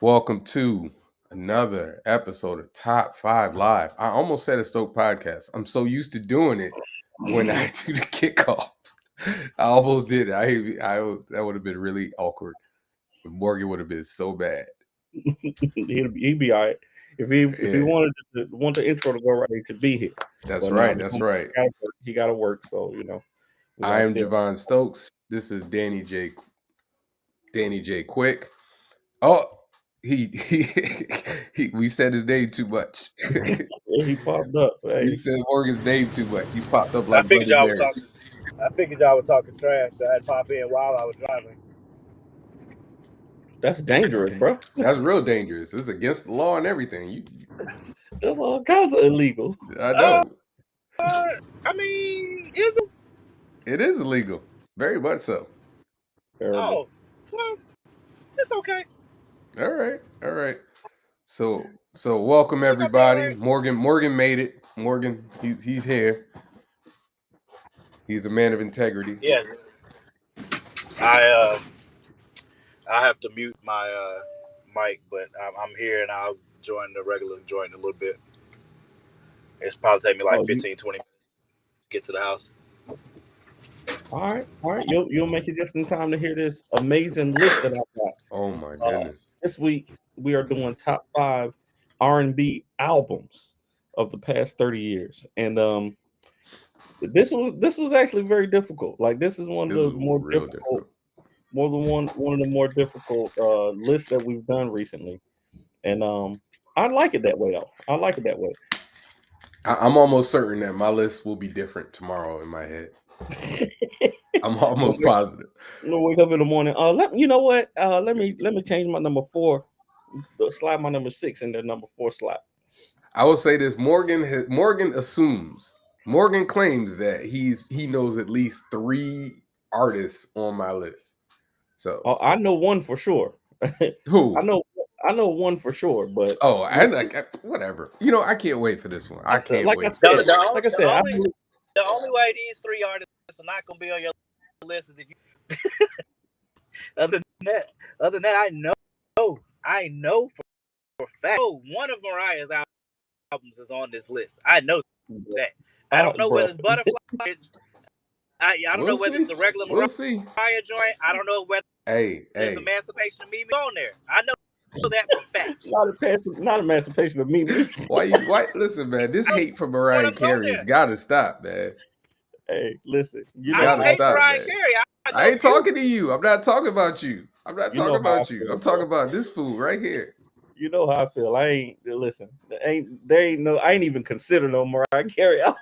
Welcome to another episode of Top 5 Live. I almost said a Stoke podcast. I'm so used to doing it when I do the kickoff. I almost did it. That would have been really awkward. Morgan would have been so bad. he'd be all right. If he wanted want the intro to go right, he could be here. That's right. That's right. He got to work, so I am Javon Stokes. This is Danny J. Quick. Oh, he we said his name too much. He popped up. Hey. You said Morgan's name too much. You popped up like I figured y'all were talking trash, so I had to pop in while I was driving. That's dangerous, bro. That's real dangerous. It's against the law and everything. That's all kinds of illegal. I know. I mean, is it? It is illegal. Very much so. Oh, well, it's okay. All right. So welcome everybody. Right. Morgan made it. Morgan, he's here. He's a man of integrity. Yes. I have to mute my mic, but I'm here and I'll join the regular joint in a little bit. It's probably take me like 15, 20 minutes to get to the house. All right. You'll make it just in time to hear this amazing list that I've got. Oh my goodness! This week we are doing top 5 R&B albums of the past 30 years, and this was actually very difficult. Like, this is one of the more difficult. One of the more difficult lists that we've done recently, and I like it that way. I'm almost certain that my list will be different tomorrow in my head. I'm almost positive. Wake up in the morning. You know what? Let me change my number 4. Slide my number 6 in the number 4 slot. I will say this: Morgan claims that he knows at least 3 artists on my list. So I know one for sure. Who? I know one for sure, but whatever. I can't wait for this one. I can't wait. The only way these 3 artists are not gonna be on your list is if you. Other than that, I know for a fact. One of Mariah's albums is on this list. I know that. I don't know whether it's Butterfly. I don't know whether it's the regular Mariah joint. I don't know whether there's Emancipation of Mimi on there. I know that for a fact. Not Emancipation of Mimi. Why? Listen, man. This hate for Mariah Carey has got to stop, man. Hey, listen. I don't hate Mariah Carey. I ain't talking to you. I'm not talking about you. I'm talking talking about this fool right here. You know how I feel. I ain't even consider no Mariah Carey. I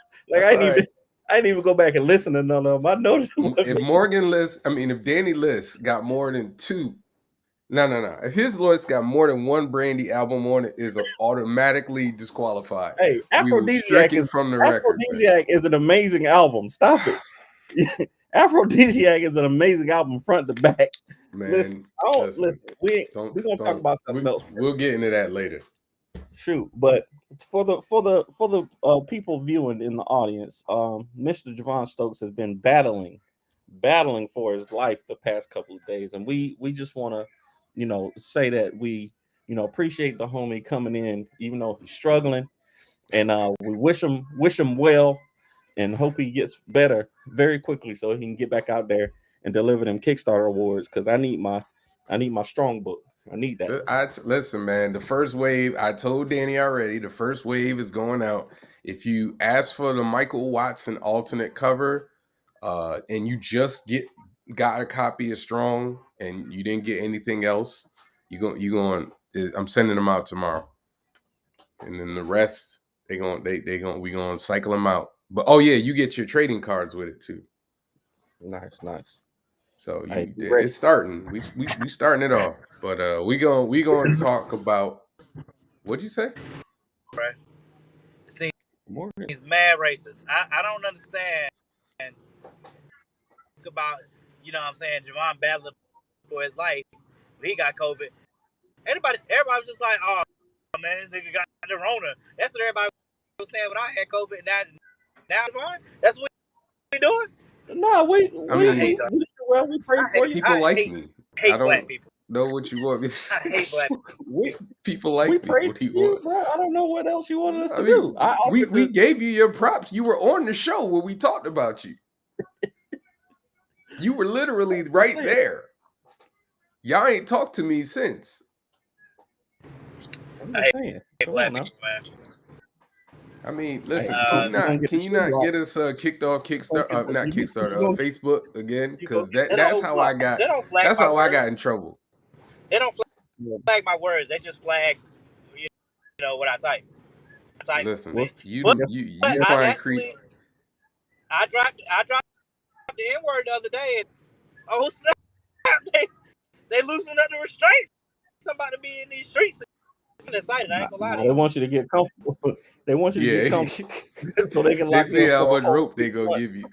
didn't even go back and listen to none of them. I know if Danny list got more than 2. No. If his list got more than 1 Brandy album on it, is automatically disqualified. Hey, Aphrodisiac is an amazing album. Stop it. Aphrodisiac is an amazing album front to back. Man, listen. We're gonna talk about something else. We'll get into that later. Shoot, but for the people viewing in the audience, Mr. Javon Stokes has been battling for his life the past couple of days, and we just want to, say that we, appreciate the homie coming in, even though he's struggling, and we wish him well, and hope he gets better very quickly so he can get back out there and deliver them Kickstarter awards, because I need my strong book. I need that. Listen, man, the first wave, I told Danny already, the first wave is going out. If you ask for the Michael Watson alternate cover, and you just got a copy of Strong and you didn't get anything else, I'm sending them out tomorrow. And then the rest, we gonna cycle them out. But you get your trading cards with it too. Nice. So it's starting. We starting it off. But we gonna talk about, what'd you say? Right. He's mad racist. I don't understand about, what I'm saying, Javon battling for his life. He got COVID. Everybody was just like, oh man, this nigga got the Rona. That's what everybody was saying when I had COVID. And now Javon, that's what we doing? No, we pray for you. People like me. Hate black people. know what you want me to I hate black people like We me. prayed What do for you you, want? bro. I don't know what else you wanted us I to mean, do. we gave you your props. You were on the show when we talked about you. You were literally right there. Y'all ain't talked to me since. I'm I just saying. hate Come black on now. people, man. I mean, listen, Hey, can you not get us kicked off Kickstarter, not Kickstarter, Facebook again? Because that's how I got. They don't flag That's my how I words. got in trouble. They don't flag my words. They just flag, you know, what I type. Listen, but you find I dropped the N word the other day, and oh snap, they loosened up the restraints. Somebody be in these streets. I'm excited. I ain't gonna lie to you. They want you to get comfortable. They want you to get comfortable so they can They lock see you up how for a much whole rope they 6 gonna months. give you.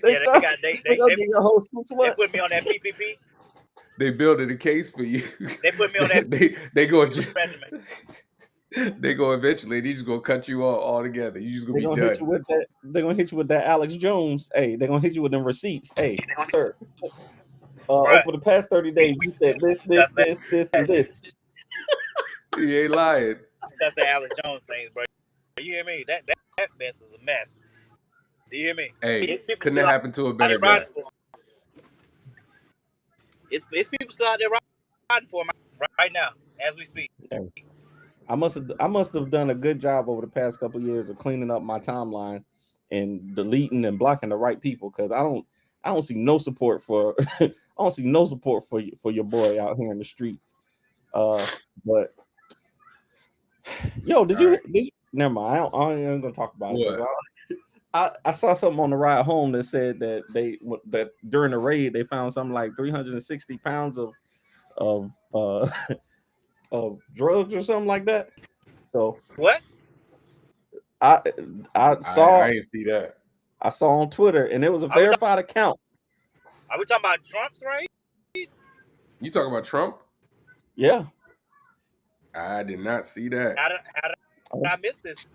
They gonna get your whole 6 months. They put me on that PPP. They building a case for you. They put me on that. They go. Regiment. They go eventually. They just gonna cut you all together. You just gonna be Hit you done. with that. They're gonna hit you with that Alex Jones. Hey, they're gonna hit you with them receipts. Hey, sir. Over the past 30 days, you said this, and this. He ain't lying. That's the Alex Jones thing, bro. You hear me? That mess is a mess. Do you hear me? Hey, couldn't have happened to a better guy. It's people still out there riding for him right now as we speak. Hey, I must have done a good job over the past couple of years of cleaning up my timeline and deleting and blocking the right people, because I don't see no support for I don't see no support for your boy out here in the streets. But yo, did you never mind. I ain't gonna talk about it. I saw something on the ride home that said that that during the raid they found something like 360 pounds of of drugs or something like that. So what? I saw. I didn't see that. I saw on Twitter, and it was a verified account. Are we talking about Trump's raid? You talking about Trump? Yeah. I did not see that. How did I miss this?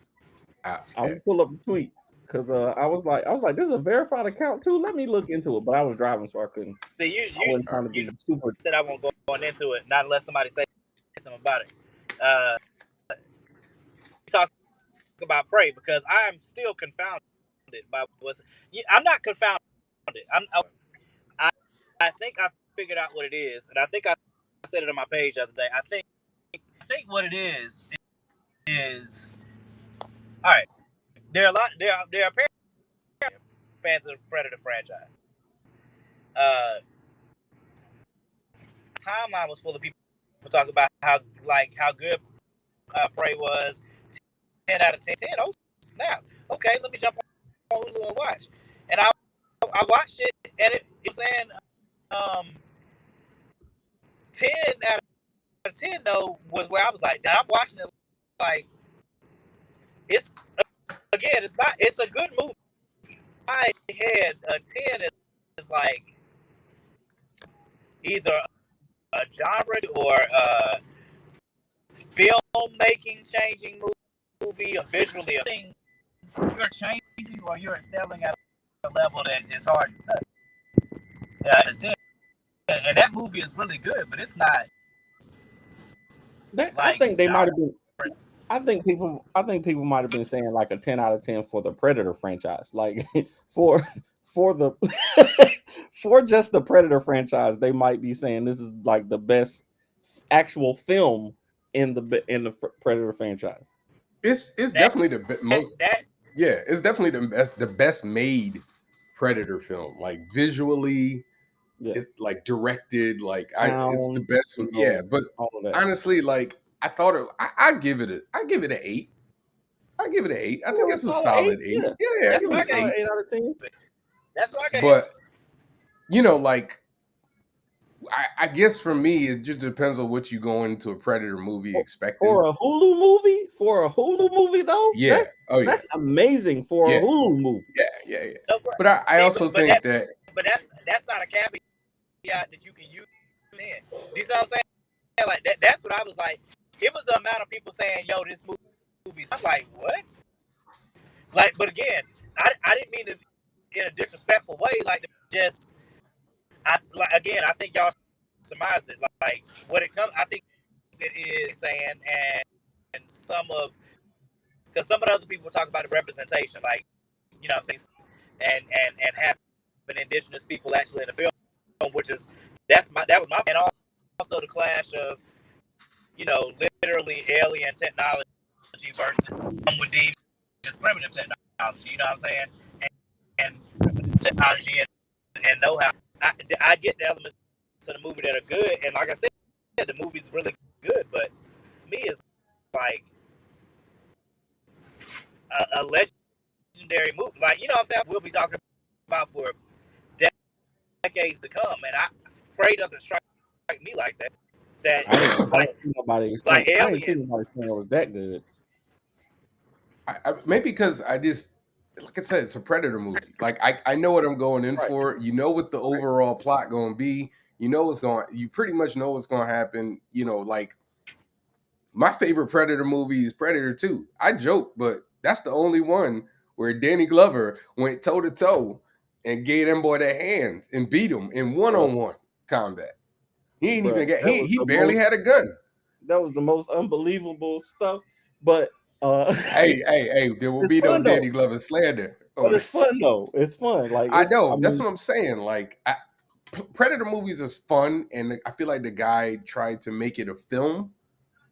I will pull up the tweet because I was like, this is a verified account too. Let me look into it, but I was driving, so I couldn't. See, I wasn't trying to be super. Said I won't go into it, not unless somebody say something about it. Talk about pray, because I'm still confounded by what's. I'm not confounded. I think I figured out what it is, and I think I said it on my page the other day. I think what it is all right. There are fans of the Predator franchise. Timeline was full of people talking about how good Prey was. 10 out of 10. Oh snap! Okay, let me jump on Hulu and watch. And I watched it, and it was saying 10 out of 10 though was where I was like, I'm watching it like it's a good movie. I had a 10 is like either a genre or a filmmaking changing movie, or visually a thing. You're changing or you're excelling at a level that is hard to touch. Yeah, 10. And that movie is really good, but it's not. I think they might have been. I think people might have been saying like a 10 out of 10 for the Predator franchise. Like for the for just the Predator franchise, they might be saying this is like the best actual film in the Predator franchise. It's definitely the most. Yeah, it's definitely the best made Predator film. Like visually, it's like directed. Like it's the best one. Yeah, but honestly, like I thought I give it an 8. I give it an 8. I think it's a solid 8. Yeah, I give it an 8 out of 10. That's what I got. But you know, like I guess for me, it just depends on what you go into a Predator movie expecting. For a Hulu movie, though, yeah, that's amazing for a Hulu movie. Yeah. But I also think that. But that's not a caveat that you can use. In. You see what I'm saying? Like that's what I was like. It was the amount of people saying, "Yo, this movie." I'm like, what? Like, but again, I didn't mean to in a disrespectful way. Like, just I think y'all surmised it. Like what it comes, I think it is saying, and some of because some of the other people talk about the representation, like what I'm saying, and having indigenous people actually in the film, which is that was my and also the clash of literally alien technology versus some would deem as primitive technology. You know what I'm saying? And technology and know-how. I get the elements of the movie that are good, and like I said, the movie's really good. But me is like a legendary movie. Like what I'm saying, we'll be talking about for decades to come, and I pray doesn't strike me like that. That I ain't seen nobody like saying Alien. it was that good. Maybe because I just, like I said, it's a Predator movie. Like I know what I'm going in for. You know what the overall plot going to be. You pretty much know what's going to happen. Like my favorite Predator movie is Predator 2. I joke, but that's the only one where Danny Glover went toe to toe and gave them boy their hands and beat them in one-on-one combat. He ain't even got. He barely had a gun. That was the most unbelievable stuff. But hey, there will be no Danny Glover slander. But it's fun though. It's fun. Like I know. That's what I'm saying. Like Predator movies is fun, and I feel like the guy tried to make it a film.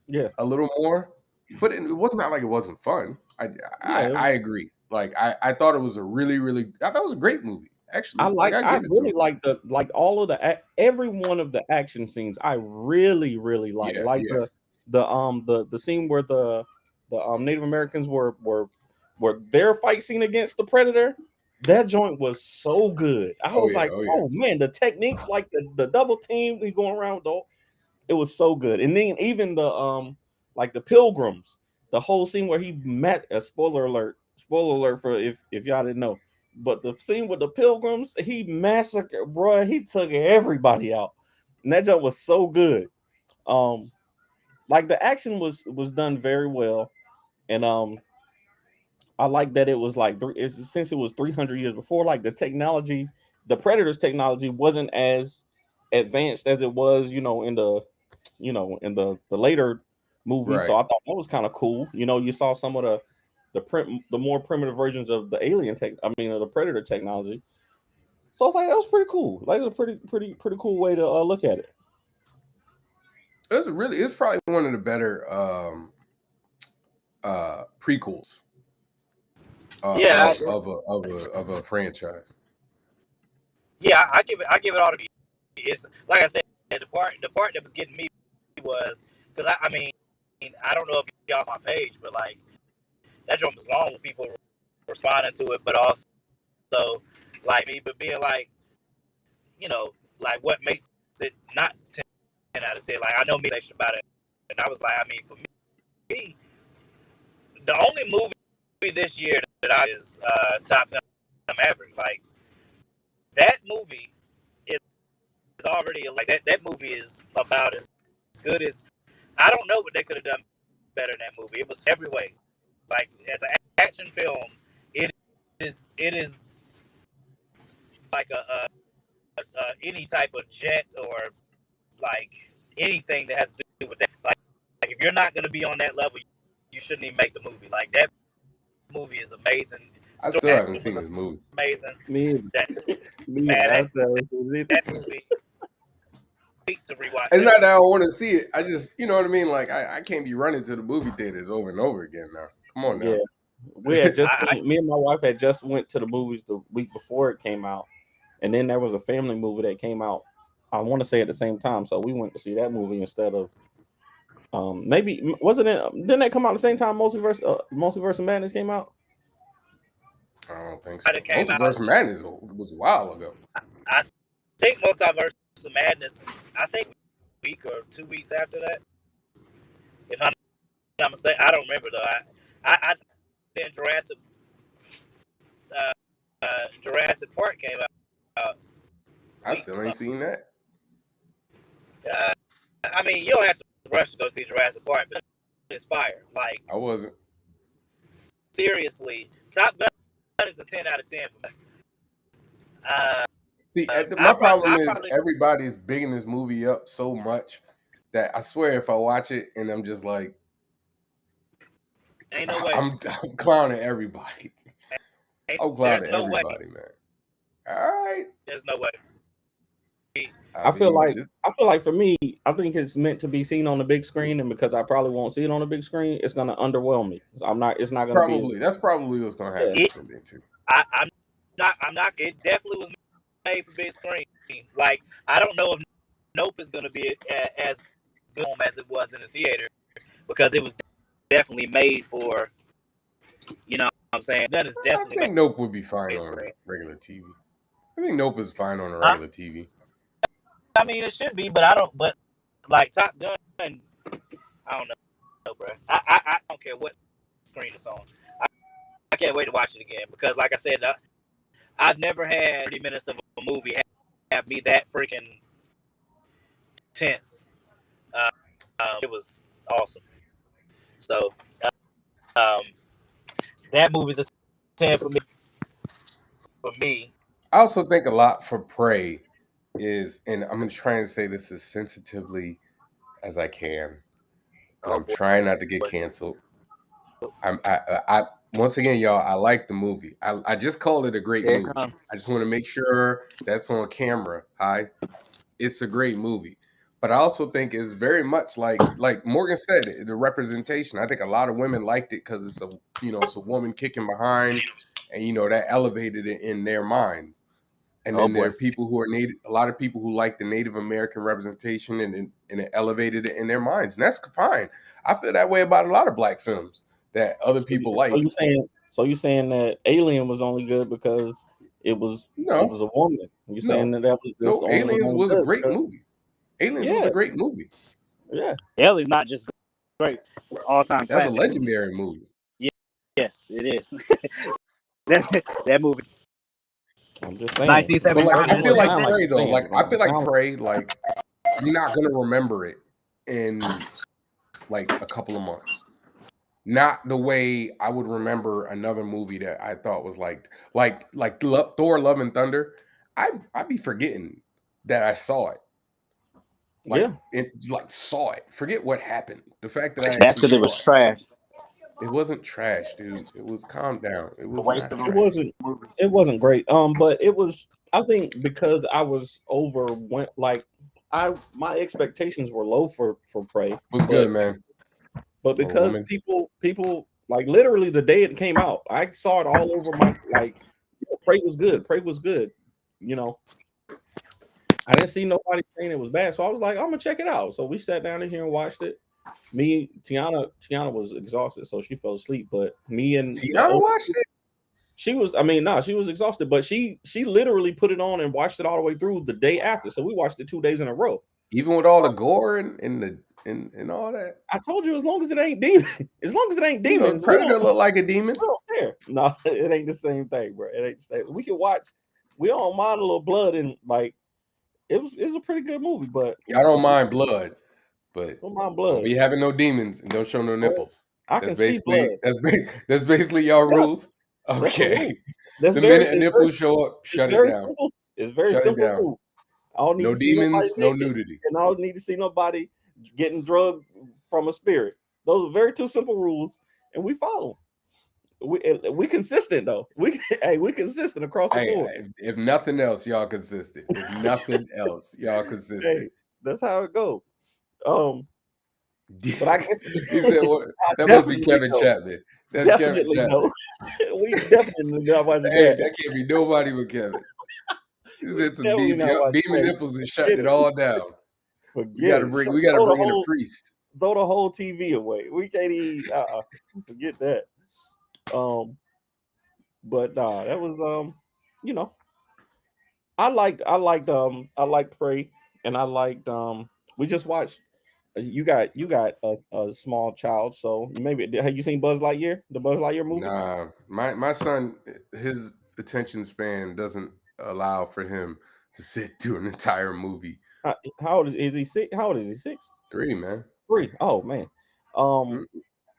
Yeah, a little more, but it wasn't like it wasn't fun. I agree. Like I thought it was a really, really. I thought it was a great movie. Actually, I really like all of every one of the action scenes. I really, really like the scene where the Native Americans were their fight scene against the Predator. That joint was so good. I was man, the techniques, like the double team, we going around though. It was so good. And then even the like the Pilgrims, the whole scene where he met a spoiler alert for if y'all didn't know. But the scene with the Pilgrims, he massacred, bro. He took everybody out. And that joke was so good. Like the action was done very well. And I like that it was like since it was 300 years before, like the technology, the Predator's technology wasn't as advanced as it was, in the later movies. Right. So I thought that was kind of cool. You saw some of the more primitive versions of the alien of the Predator technology. So I was like, that was pretty cool. Like, it was a pretty cool way to look at it. It's probably one of the better prequels. Of a franchise. Yeah, I give it all to me. It's like I said, the part that was getting me was because I don't know if y'all saw my page, but like that joke was long with people responding to it, but also like me, but being like, like what makes it not 10 out of 10. Like I know me about it, and I was like, for me, the only movie this year that is Top Gun Maverick. Like that movie is already like that movie is about as good as I don't know what they could have done better in that movie. It was every way. Like as an action film, it is like a any type of jet or like anything that has to do with that. Like if you're not going to be on that level, you shouldn't even make the movie. Like that movie is amazing. I still haven't seen this movie. Amazing. That movie. To rewatch. It's not that I want to see it. I just, you know what I mean. Like I can't be running to the movie theaters over and over again now. Come on now. Yeah, we had just me and my wife had just went to the movies the week before it came out, and then there was a family movie that came out. I want to say at the same time, so we went to see that movie instead of maybe wasn't it? Didn't that come out at the same time? Multiverse of Madness came out. I don't think so. Multiverse of Madness was a while ago. I think Multiverse of Madness. I think a week or 2 weeks after that. If I'm not mistaken, I don't remember though. I think Jurassic Park came out. I still ain't seen that. You don't have to rush to go see Jurassic Park, but it's fire. Like I wasn't. Seriously, Top Gun is a 10 out of 10 for me. See, my problem is everybody is bigging this movie up so much that I swear if I watch it and I'm just like, ain't no way. I'm clowning everybody. I'm clowning everybody, man. All right. There's no way. I feel like for me, I think it's meant to be seen on the big screen, and because I probably won't see it on the big screen, it's gonna underwhelm me. It's not gonna be. That's probably what's gonna happen for me too. I'm not. It definitely was made for big screen. Like, I don't know if Nope is gonna be as good as it was in the theater, because it was definitely made for, you know what I'm saying? That is definitely. I think Nope would be fine on regular TV. I think Nope is fine on a regular TV. I mean, it should be, but I don't. But like Top Gun, I don't know, bro. I don't care what screen it's on. I can't wait to watch it again, because, like I said, I've never had 30 minutes of a movie have me that freaking tense. It was awesome. So that movie's a 10 for me. For me, I also think a lot for Prey is, and I'm gonna try and say this as sensitively as I can. I'm trying not to get canceled. I once again, y'all, I like the movie. I just called it a great movie. I just want to make sure that's on camera. It's a great movie. But I also think it's very much like Morgan said, the representation. I think a lot of women liked it because it's a woman kicking behind, and that elevated it in their minds. And then there are people who are a lot of people who like the Native American representation, and it elevated it in their minds, and that's fine. I feel that way about a lot of Black films that other people like. So you saying that Alien was only good because it was a woman? You saying that was Aliens was a great movie. Aliens was a great movie. Yeah, Alien's not just great, all time. That's a legendary movie. Yes, it is. that movie. I'm just saying. 1979. I feel like Prey though. I feel like Prey. Like, you're not gonna remember it in like a couple of months. Not the way I would remember another movie that I thought was like Thor: Love and Thunder. I'd be forgetting that I saw it. Saw it. Forget what happened. The fact that that's because it was trash. It wasn't trash, dude. It was calm down. It was It wasn't great. But it was. I think because I was my expectations were low for Prey. It was good, man. But because people like literally the day it came out, I saw it all over my Prey was good. Prey was good. I didn't see nobody saying it was bad, so I was like, I'm gonna check it out. So we sat down in here and watched it. Tiana was exhausted, so she fell asleep. But me and Tiana watched it. She was exhausted, but she literally put it on and watched it all the way through the day after. So we watched it 2 days in a row. Even with all the gore and all that. I told you, as long as it ain't demons, Predator look like a demon. I don't care. No, it ain't the same thing, bro. It ain't the same. We can watch. We don't mind a little blood, and it was a pretty good movie. But I don't mind blood, but don't mind blood. We having no demons and don't show no nipples. I can see blood. That's basically y'all rules. Okay. The minute a nipple show up, shut it down. It's very simple. No demons, no nudity. And I don't need to see nobody getting drugged from a spirit. Those are very two simple rules, and we follow. We consistent though. We consistent across the board. If nothing else, y'all consistent. If nothing else, y'all consistent. Hey, that's how it goes. But I guess he said, that must be Kevin Chapman. That's Kevin Chapman. We definitely not watching that can't be nobody but Kevin. He said some demon nipples and shut it all down. We gotta bring in a priest. Throw the whole TV away. We can't even forget that. But that was I liked Prey, and I liked we just watched. You got a small child, so maybe have you seen Buzz Lightyear? The Buzz Lightyear movie? Nah, my son, his attention span doesn't allow for him to sit through an entire movie. How old is he? 6? How old is he? 6? 3, man. 3. Oh man.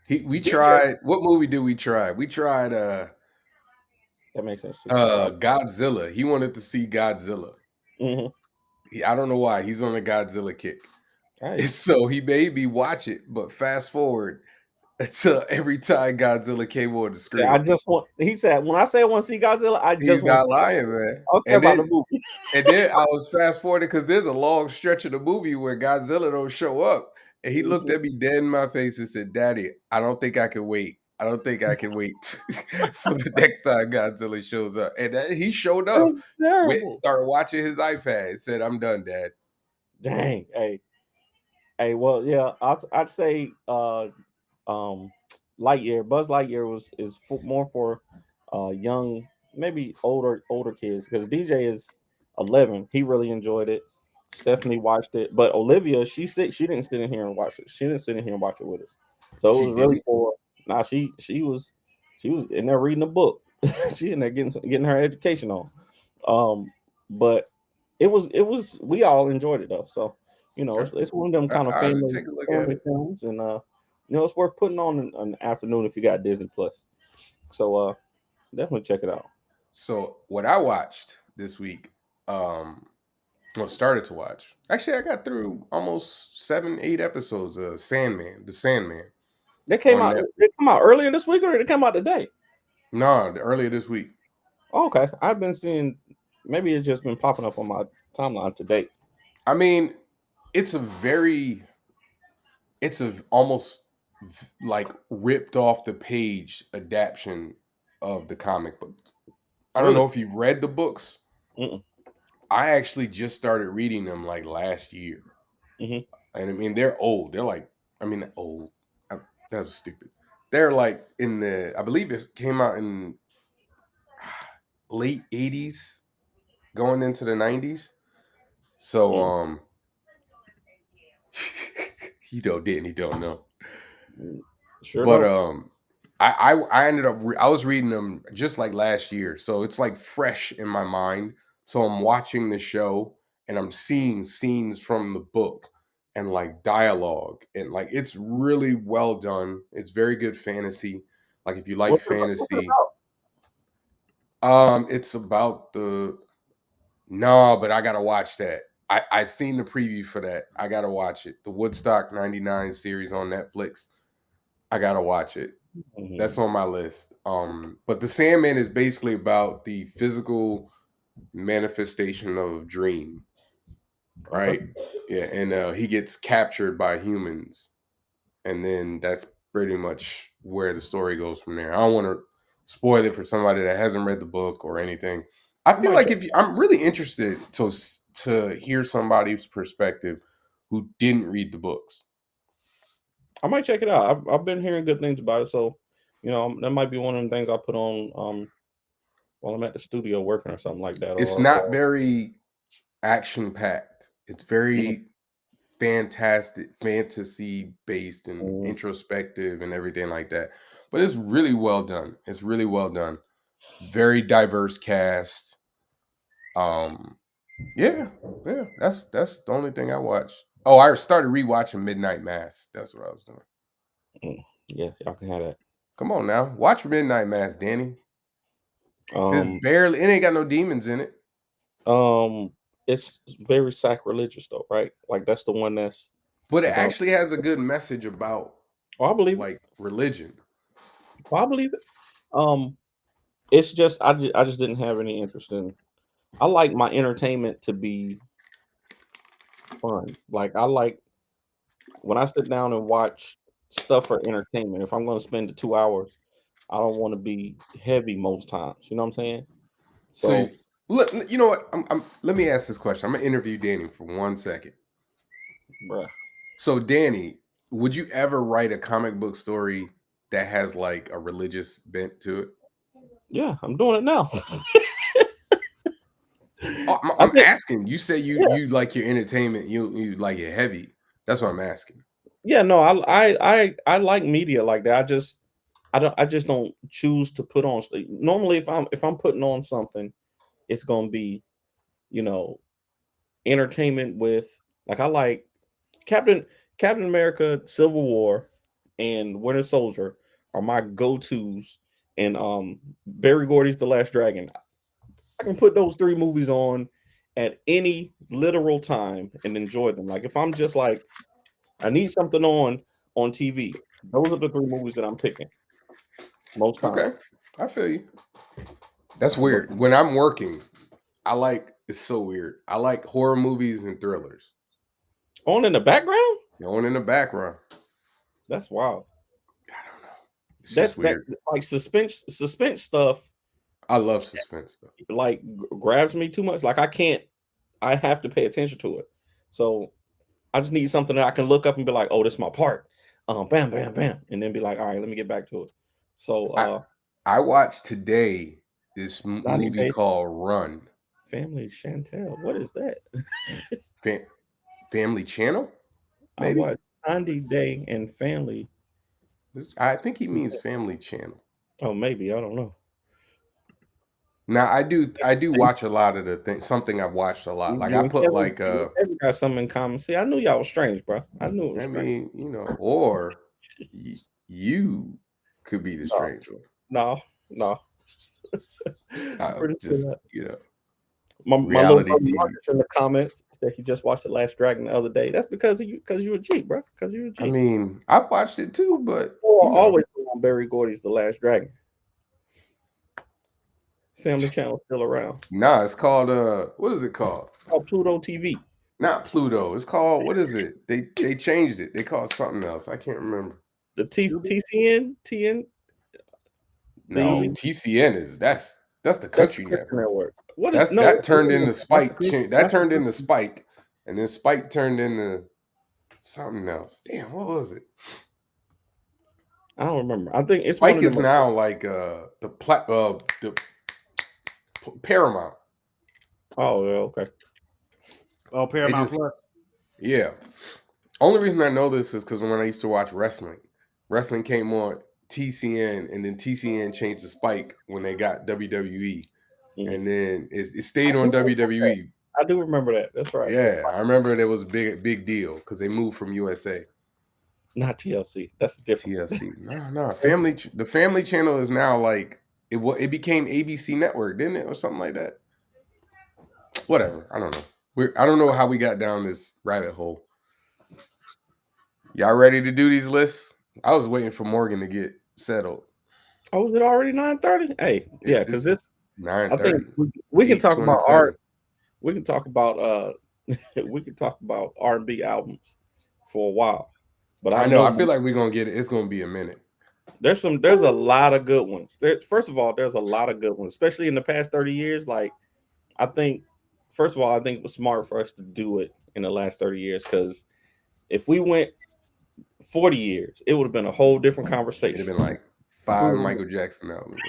We tried. What movie did we try? We tried. That makes sense. Godzilla. He wanted to see Godzilla. I don't know why he's on a Godzilla kick. Right. So he made me watch it, but fast forward to every time Godzilla came on the See, I screen. just want. He said, when I say I want to see Godzilla, I He's just want not to see lying, Godzilla. man. I don't care about the movie. And then I was fast forwarding because there's a long stretch of the movie where Godzilla don't show up. And he looked at me dead in my face and said, "Daddy, I don't think I can wait. I don't think I can wait for the next time Godzilla shows up." And he showed up. That's terrible. Started watching his iPad. Said, "I'm done, Dad." Dang. Hey. Well, yeah. I'd say Lightyear. Buzz Lightyear is more for young, maybe older kids, because DJ is 11. He really enjoyed it. Stephanie watched it, but Olivia, she didn't sit in here and watch it. She didn't sit in here and watch it with us. So She it was really didn't? for. Now she was in there reading a book. She in there getting her education on. But it was we all enjoyed it though. So it's one of them kind of I'll take a look at family it. films, and it's worth putting on an afternoon if you got Disney Plus. So definitely check it out. So what I watched this week, started to watch. Actually, I got through almost 7-8 episodes of The Sandman. They came on out. Net- They come out earlier this week, or did it come out today? No, earlier this week. Oh, okay, I've been seeing. Maybe it's just been popping up on my timeline today. I mean, it's almost like ripped off the page adaptation of the comic books. I don't know if you've read the books. Mm-mm. I actually just started reading them like last year. Mm-hmm. And I mean, they're old. They're like, old. That was stupid. They're like I believe it came out in late 80s, going into the 90s. So, you don't know. Sure. But I ended up I was reading them just like last year, so it's like fresh in my mind. So I'm watching the show and I'm seeing scenes from the book and like dialogue, and like it's really well done. It's very good fantasy. Like if you like What's it fantasy, about? it's about no, but I gotta watch that. I seen the preview for that. I gotta watch it. The Woodstock '99 series on Netflix. I gotta watch it. Mm-hmm. That's on my list. But the Sandman is basically about the physical manifestation of dream, right? Yeah, and he gets captured by humans, and then that's pretty much where the story goes from there. I don't want to spoil it for somebody that hasn't read the book or anything. I feel like I'm really interested to hear somebody's perspective who didn't read the books. I might check it out. I've been hearing good things about it, so that might be one of the things I put on while I'm at the studio working or something like that. It's not very action packed. It's very fantasy based and introspective and everything like that. But it's really well done. It's really well done. Very diverse cast. Yeah. That's the only thing I watched. Oh, I started rewatching Midnight Mass. That's what I was doing. Yeah, y'all can have that. Come on now, watch Midnight Mass, Danny. It ain't got no demons in it. It's very sacrilegious though, right? Like that's the one that's. But it actually has a good message about. I believe like religion. I believe it. It's just I just didn't have any interest in. I like my entertainment to be fun. Like I like when I sit down and watch stuff for entertainment. If I'm going to spend the 2 hours, I don't want to be heavy most times. You know what I'm saying? So look, you know what? Let me ask this question. I'm gonna interview Danny for 1 second, bruh. So Danny, would you ever write a comic book story that has like a religious bent to it? Yeah, I'm doing it now. I'm asking. You say you like your entertainment. You like it heavy. That's what I'm asking. Yeah, no, I like media like that. I just don't choose to put on. Normally, if I'm putting on something, it's gonna be, entertainment with like I like Captain America, Civil War, and Winter Soldier are my go-tos, and Barry Gordy's The Last Dragon. I can put those 3 movies on at any literal time and enjoy them. Like if I'm just like, I need something on TV. Those are the 3 movies that I'm picking most times. Okay, I feel you. That's But weird. When I'm working, it's so weird. I like horror movies and thrillers. on in the background, Going in the background. that's wild. I don't know. It's That's just weird. like suspense stuff. I love suspense stuff. Like grabs me too much. Like I have to pay attention to it. So I just need something that I can look up and be like, oh, this is my part. Bam, bam, bam, and then be like, all right, let me get back to it. So I watched today this 90 movie Day called Run. Family Chantel. What is that? Family Channel? I Maybe? watched 90 Day and Family. I think he means Family Channel. Oh, maybe. I don't know. Now I do watch a lot of the things. Something I've watched a lot. Like You I and put Kevin, like you and Kevin got something in common. See, I knew y'all was strange, bro. I knew it was I strange. mean, or you could be the strange one. No. Pretty Just sure my reality little brother TV. Marcus in the comments said he just watched The Last Dragon the other day. That's because you a G, bro. Because you a G. I mean, I watched it too, but always on Barry Gordy's The Last Dragon. Family Channel still around. Nah, it's called what is it called? Oh, Pluto TV. Not Pluto. It's called, what is it? They changed it. They called it something else. I can't remember. The TCN TN. No, TCN is that's the country network. What is no? That turned into Spike? That turned into Spike, and then Spike turned into something else. Damn, what was it? I don't remember. I think it's Spike is now like the Paramount. Oh, yeah, okay. Oh, Paramount Plus. Yeah. Only reason I know this is because when I used to watch wrestling came on TCN, and then TCN changed to Spike when they got WWE, and then it stayed on WWE. I do remember that. That's right. Yeah, I remember it was a big deal because they moved from USA. Not TLC. That's different. TLC. No. The Family Channel is now like it became ABC Network, didn't it, or something like that? Whatever. I don't know. I don't know how we got down this rabbit hole. Y'all ready to do these lists? I was waiting for Morgan to get settled. Oh, was it already 9:30? Hey, yeah, because it's 9:30. I think we can talk about art. We can talk about we can talk about R&B albums for a while. But I know I feel like we're gonna get it. It's gonna be a minute. There's a lot of good ones. First of all, there's a lot of good ones, especially in the past 30 years. Like, I think, first of all, I think it was smart for us to do it in the last 30 years, because if we went 40 years, it would have been a whole different conversation. It'd have been like 5 Michael Jackson albums.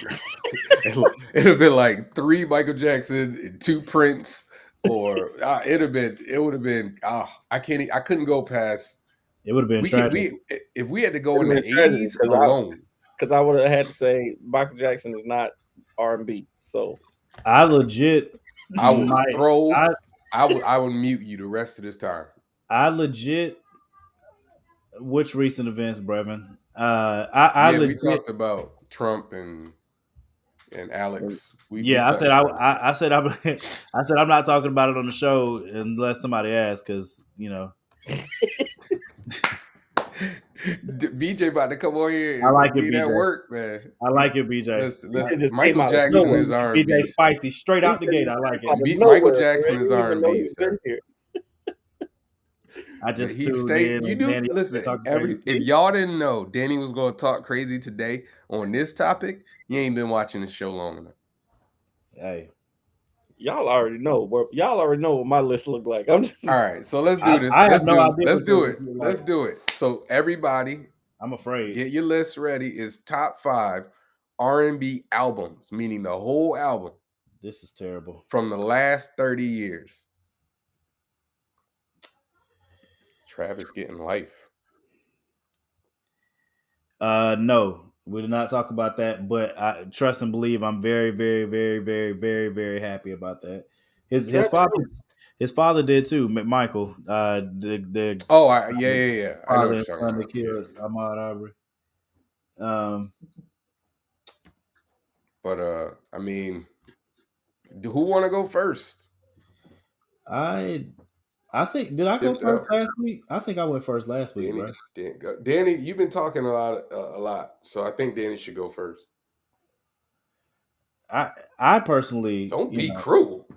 It'd have been like 3 Michael Jacksons and 2 Prince, or it would have been. I couldn't go past. It would have been tragic. If we had to go in the 80s alone. Because I would have had to say Michael Jackson is not R&B. So I legit. I would I would mute you the rest of this time. I legit. Which recent events, Brevin? We talked about Trump and Alex. I said I'm not talking about it on the show unless somebody asks, because BJ about to come on here. I like it, BJ. At work, man. I like it, BJ. Michael Jackson is R&B. BJ spicy straight out the gate. I like it. Michael Jackson is R&B, sir. I just tuned in. You do listen. If y'all didn't know Danny was going to talk crazy today on this topic, you ain't been watching the show long enough. Hey, y'all already know. Y'all already know what my list look like. I'm just all right. So let's do this. Let's do it. Let's do it. So everybody, I'm afraid. Get your list ready. Is top 5 R&B albums, meaning the whole album. This is terrible. From the last 30 years. Travis getting life. No, we did not talk about that, but I trust and believe I'm very, very, very, very, very, very happy about that. His father did too, Michael. Yeah. I know what you're talking about. Killed Ahmaud Arbery. But I mean, who want to go first? I think did I go Dipped first out. last week? I think I went first last week, Danny, bro. Danny, you've been talking a lot, so I think Danny should go first. I personally, Don't be cruel.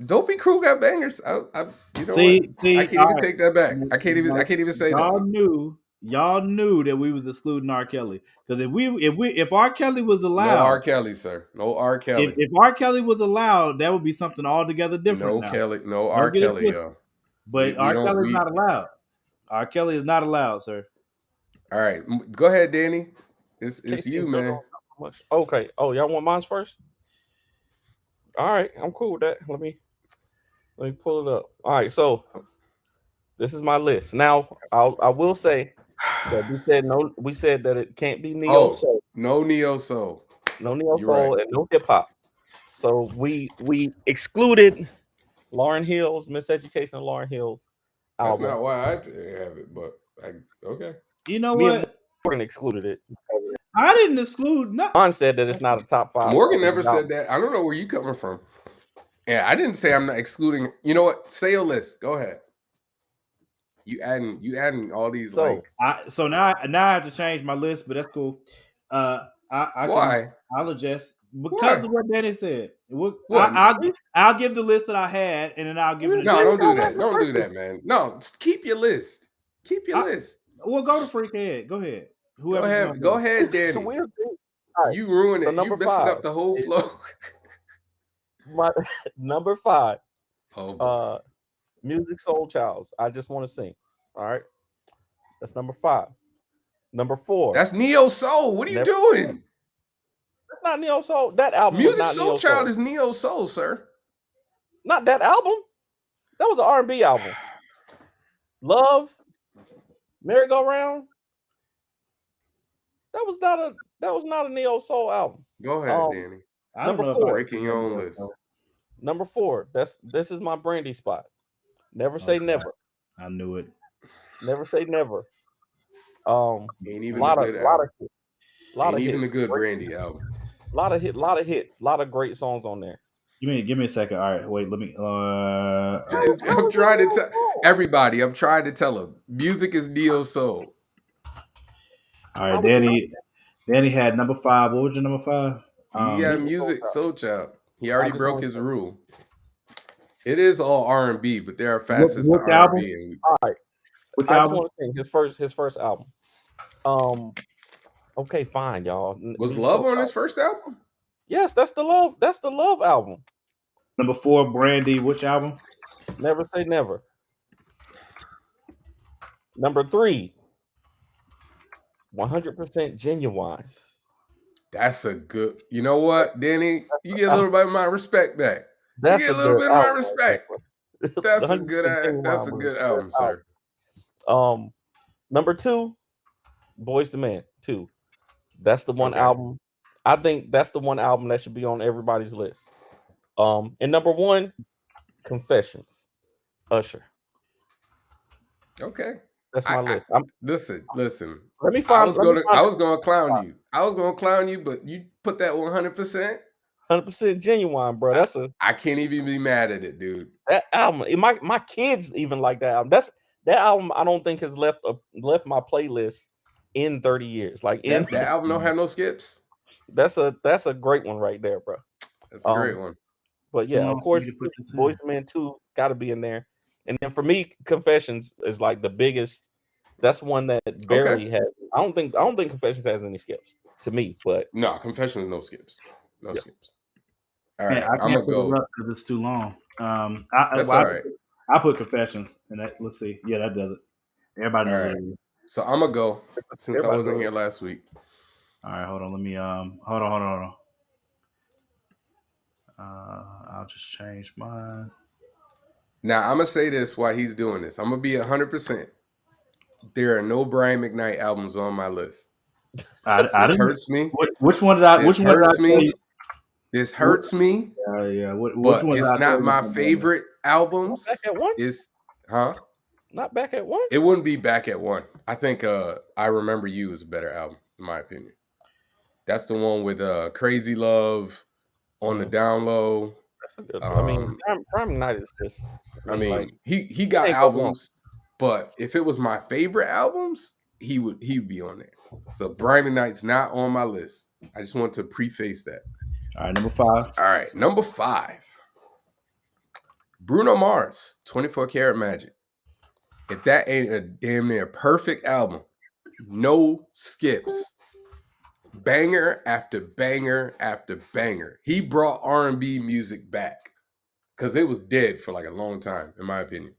Don't be cruel. Got bangers. You know what? I can't even take that back. I can't even say that. Y'all knew that we was excluding R. Kelly because if R. Kelly was No allowed, R. Kelly, sir. No R. Kelly. if R. Kelly was allowed, that would be something altogether different. No Now, Kelly. No R. don't get it Kelly, twisted. yo. But We R. don't. Kelly is not allowed. R. Kelly is not allowed, sir. All right, go ahead, Danny. It's you, man. Okay. Oh, y'all want mine first? All right, I'm cool with that. Let me pull it up. All right, so this is my list. Now, I will say that we said no. We said that it can't be neo soul. No neo soul. No neo soul and no hip hop. So we excluded Lauryn Hill's Miseducation of Lauryn Hill album. That's not why I have it, but okay. You know what? Morgan excluded it. I didn't exclude. John said that it's not a top 5. Morgan never said that. I don't know where you coming from. Yeah, I didn't say I'm not excluding. You know what? Say your list. Go ahead. You adding all these So now I have to change my list, but that's cool. Why? I'll adjust because of what Danny said. What? I'll give the list that I had, and then I'll give it. No, don't do that. Don't do that, man. No, just keep your list. Keep your list. Well, go to Freak Head. Go ahead. Go ahead, Danny. Right. You ruined it. You messing up the whole flow. My number 5. Oh, Music Soul Childs. I Just Want to Sing. All right. That's number 5. Number 4. That's neo soul. What are you doing? That's not neo soul. That album. Music Soul Child is neo soul, sir. Not that album. That was an R&B album. Love, Merry Go Round. That was not a neo soul album. Go ahead, Danny. Number 4. Breaking your own list. Number 4. This is my brandy spot. Never Say Never. I knew it. Never Say Never. Ain't even a good brandy album. Lot of hits, a lot of great songs on there. Give me a second. All right, wait. Let me. I'm trying to tell everybody. I'm trying to tell them music is neo soul. All right, Danny had number 5. What was your number 5? He had Music Soul Child. He already broke his rule. It is all R&B, but there are facets to R&B. All right, I just want to sing his first album. Okay, fine, y'all. Was Love on his first album? Yes, that's the Love. That's the Love album. Number 4, Brandy. Which album? Never Say Never. Number 3, 100% Genuine. That's a good. You know what, Danny? You get a little bit of my respect back. That's you get a little bit of my respect. That's a good. That's a good album, sir. Number 2, Boyz II Men 2. That's the one album. I think that's the one album that should be on everybody's list. And number 1, Confessions, Usher. Okay, that's my list. Listen. Let me find. I was gonna clown you. I was gonna clown you, but you put that 100%. 100% Genuine, bro. I can't even be mad at it, dude. That album, my kids even like that album. That album I don't think has left my playlist in 30 years. Like that album don't have no skips. That's a great one right there, bro. That's a great one. But yeah, of course, Boyz II Men 2 got to be in there. And then for me, Confessions is like the biggest. That's one that barely has. I don't think Confessions has any skips to me. But no, Confessions no skips. No skips. All right, I'm gonna go because it's too long. That's all right. I put Confessions, and let's see. Yeah, that does it. Everybody knows. Right. So I'm gonna go since I wasn't here last week. All right, hold on. Let me hold on. I'll just change mine. Now I'm gonna say this while he's doing this. I'm gonna be 100%. There are no Brian McKnight albums on my list. This hurts me. Which one did I? Which one hurts me? This hurts me. Yeah. But it's not my favorite albums. Back at 1? Not Back at 1? It wouldn't be Back at 1. I think I Remember You is a better album, in my opinion. That's the one with Crazy Love, On the Down Low. I mean, Brian McKnight is just. I mean, like, he got ain't go wrong. albums, but if it was my favorite albums, he would be on there. So Brian McKnight's not on my list. I just want to preface that. All right, number 5. All right, number 5. Bruno Mars, 24 Karat Magic. If that ain't a damn near perfect album, no skips. Banger after banger after banger. He brought R&B music back because it was dead for like a long time, in my opinion.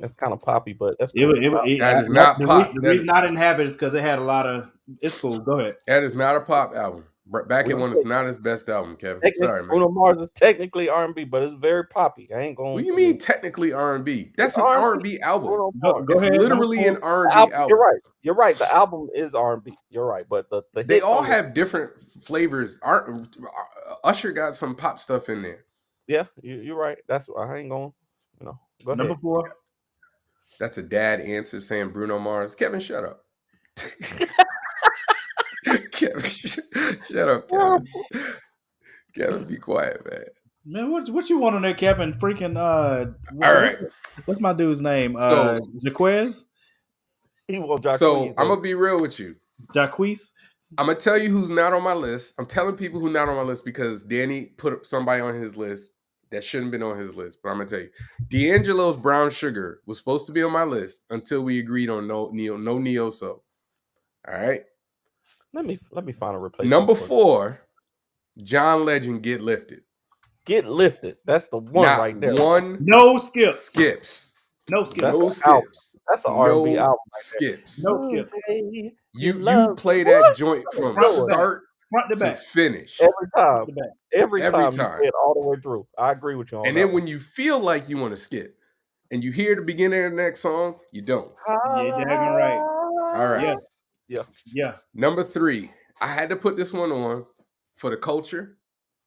That's kind of poppy, but that's Cool. That is not pop. The reason I didn't have it is because it had a lot of. It's cool. Go ahead. That is not a pop album. Back in One is not his best album, Kevin. Sorry, man. Bruno Mars is technically R&B, but it's very poppy. I ain't going. What do you mean technically R&B? That's an R&B album. Go ahead. Literally an R&B album. You're right. You're right. The album is R&B. You're right, but they all have different flavors. Usher got some pop stuff in there. Yeah, you're right. That's why I ain't going. Go ahead. Number 4. That's a dad answer saying Bruno Mars. Kevin, shut up. Kevin, shut up, Kevin. Kevin, be quiet, man. Man, what you want on there, Kevin? Freaking all right. What's my dude's name? Jaquez? So I'm gonna be real with you. Jaquez? I'm gonna tell you who's not on my list. I'm telling people who's not on my list because Danny put somebody on his list that shouldn't have been on his list. But I'm gonna tell you, D'Angelo's Brown Sugar was supposed to be on my list until we agreed on no Neo So. All right. Let me find a replacement. Number 4, John Legend, Get Lifted. Get Lifted. That's the one right there. No skips. No skips. That's an R&B album. Skips. No skips. You play that joint from start to back. Finish. Every time. You play it all the way through. I agree with you on that. And then when you feel like you want to skip and you hear the beginning of the next song, you don't. Yeah, you're daggone right. All right. Yeah. Number 3, I had to put this one on for the culture,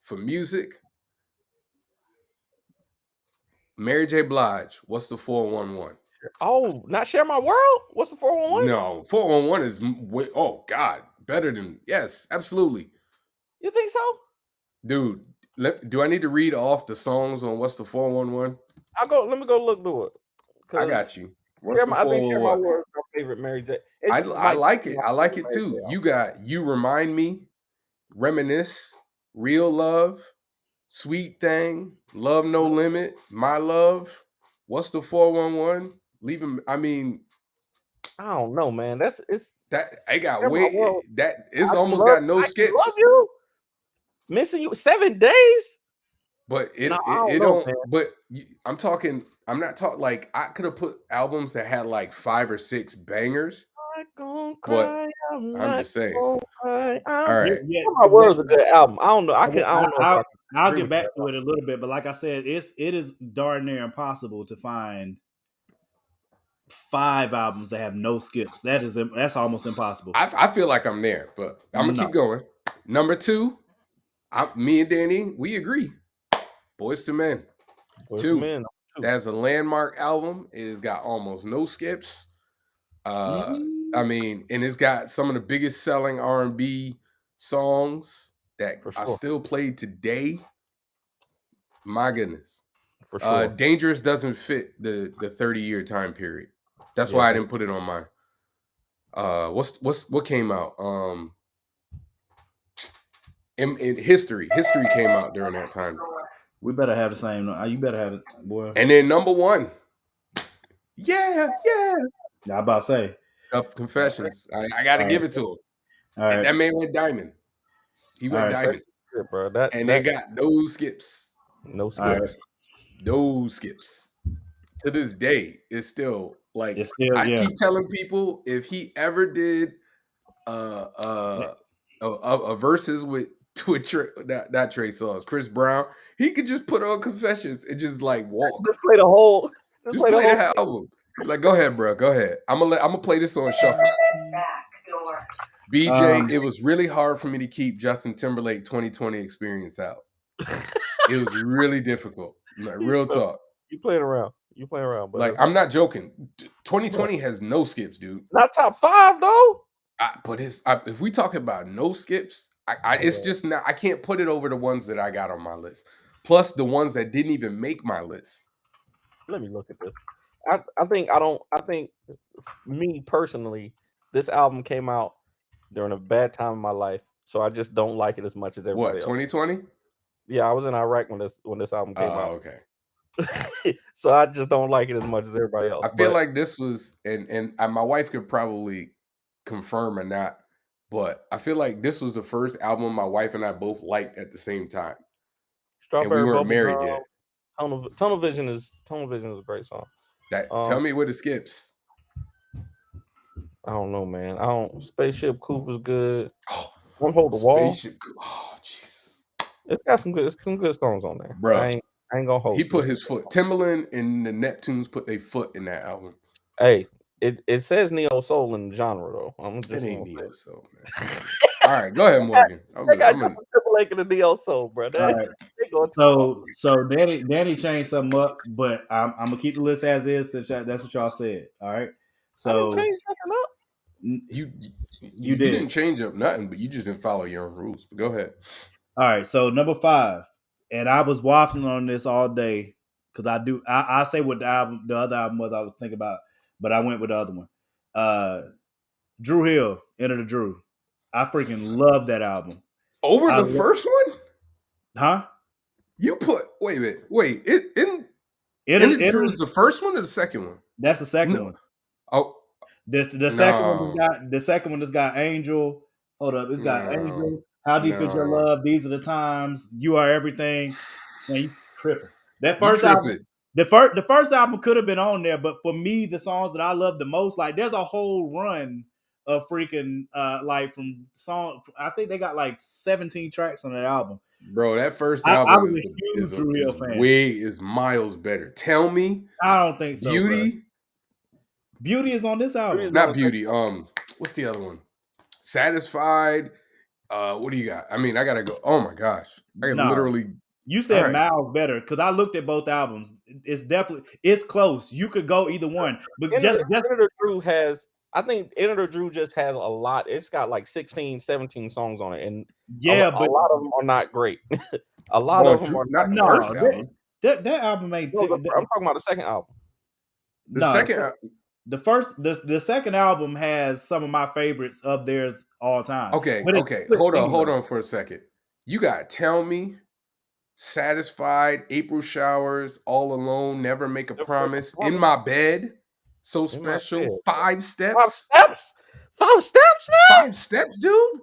for music. Mary J. Blige, what's the 411? Oh, not Share My World? What's the 411? No, 411 is, oh God, better than, yes, absolutely. You think so? Dude, do I need to read off the songs on what's the 411? Let me go look through it. I got you. I think Share My World is my favorite Mary J. I like it. I like it too. You got You Remind Me, Reminisce, Real Love, Sweet Thing, Love No Limit, My Love. What's the 411? Leave him. I mean, I don't know, man. It's almost got no skips. Love you. Missing you 7 days. But it don't. But I'm not talking like I could have put albums that had like 5 or 6 bangers. But I'm just saying. All right. My World's a good album. I don't know. I'll get back to it a little bit, but like I said, it is darn near impossible to find 5 albums that have no skips. That's almost impossible. I feel like I'm there, but I'm gonna keep going. Number 2, me and Danny, we agree. Boyz II Men. 2. That's a landmark album. It has got almost no skips. I mean, and it's got some of the biggest selling R&B songs that are still played today. My goodness. For sure. Dangerous doesn't fit the 30-year time period. That's why I didn't put it on mine. What came out? In History. History came out during that time. We better have the same. You better have it, boy. And then number 1. Yeah. I'm about to say. Confessions. I got to give it to him. All right. That man went diamond. He went diamond. Good, bro. They got no skips. No skips. Right. No skips. To this day, it's still like I keep telling people if he ever did a verses with not Trey Songz, Chris Brown, he could just put on Confessions and just like walk. Just play the whole. Just play the album. Like, go ahead, bro. Go ahead. I'm gonna play this on shuffle. BJ, it was really hard for me to keep Justin Timberlake 2020 experience out. It was really difficult. Like, real talk. You playing around. But like, I'm not joking. 2020 has no skips, dude. Not top 5 though. But if we talk about no skips, it's just not. I can't put it over the ones that I got on my list. plus the ones that didn't even make my list. Let me look at this. I think me personally, this album came out during a bad time in my life, so I just don't like it as much as everybody What, else. 2020? Yeah, I was in Iraq when this album came out. Okay. So I just don't like it as much as everybody else. I feel like this was, and my wife could probably confirm or not, but I feel like this was the first album my wife and I both liked at the same time. Strawberry and we weren't Bubble married Gum, yet. Tunnel Vision is a great song. Tell me what it skips. I don't know, man. Spaceship Coupe was good. One Hold the Wall. Oh, Jesus. It's got some good songs on there. Bro, I ain't gonna hold. He put his foot. Timbaland and the Neptunes put their foot in that album. Hey, it says neo soul in the genre though. It ain't neo soul, man. All right, go ahead, Morgan. I got Timberlake in the neo soul, bro. So Danny changed something up, but I'm gonna keep the list as is since that's what y'all said. All right. So I didn't change nothing up. You didn't change up nothing, but you just didn't follow your own rules. But go ahead. All right, so number 5, and I was waffling on this all day because I say what the other album was I was thinking about, but I went with the other one. Drew Hill, Enter the Drew. I freaking love that album. Over the first one? Huh? You put wait. Enter the Drew is the first one or the second one? That's the second one. Oh. The second one has got Angel. Hold up, it's got Angel. How deep is your love? These are the times. You are everything. Man, you tripping. That first album, the first album could have been on there, but for me, the songs that I love the most, like there's a whole run of freaking like from song. I think they got like 17 tracks on that album. Bro, that first album is miles better. Tell me, I don't think so. Beauty. Bro. Beauty is on this album. Not Beauty. What's the other one? Satisfied. What do you got? I mean, I gotta go. Oh my gosh, I can literally. You said miles better because I looked at both albums. It's close. You could go either one, but Enter the Drew has. I think Enter the Drew just has a lot. It's got like 16, 17 songs on it, and but a lot of them are not great. A lot of them are not. No, the first album. That album ain't. I'm talking about the second album. The second album has some of my favorites of theirs all time. Okay. Hold on for a second. You got Tell Me, Satisfied, April Showers, All Alone, Never Make a Promise, In My Bed, So Special, 5 Steps. 5 Steps, man. 5 Steps, dude.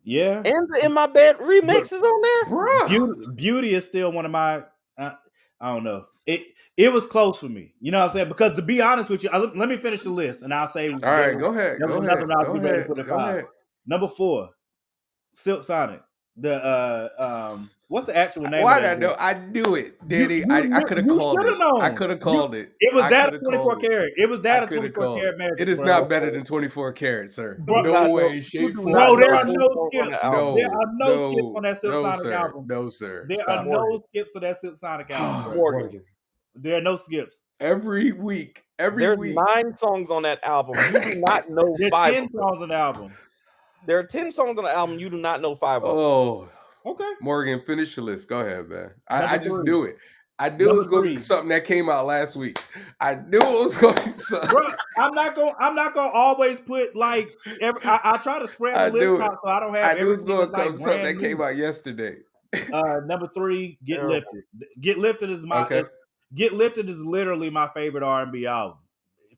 Yeah. And the In My Bed remix is on there. Bro. Beauty is still one of my I don't know. It was close for me. You know what I'm saying? Because to be honest with you, let me finish the list and I'll say. All right, go ahead. Go ahead. Number 4, Silk Sonic. The what's the actual name? Why did I know? I knew it, Danny. I could have called it. I could have called it. It was that 24 karat. It was that 24 karat magic. It is not better than 24 karat, sir. Bro, no way, shape, form. No, there are no skips. There are no skips on that Silk Sonic album. No, sir. There are no skips on that Silk Sonic album. Morgan. There are no skips. Every week. There's 9 songs on that album. You do not know 5. 10 songs on the album. There are 10 songs on the album. You do not know 5 of them. Oh, okay. Morgan, finish your list. Go ahead, man. I just knew it. I knew it was going to be something that came out last week. I knew it was going to be something. Bro, I'm not gonna always put like I try to spread the list out so I don't have. I knew it was going to come something that came out yesterday. Number 3, Get Lifted. Get Lifted is Get Lifted is literally my favorite R&B album.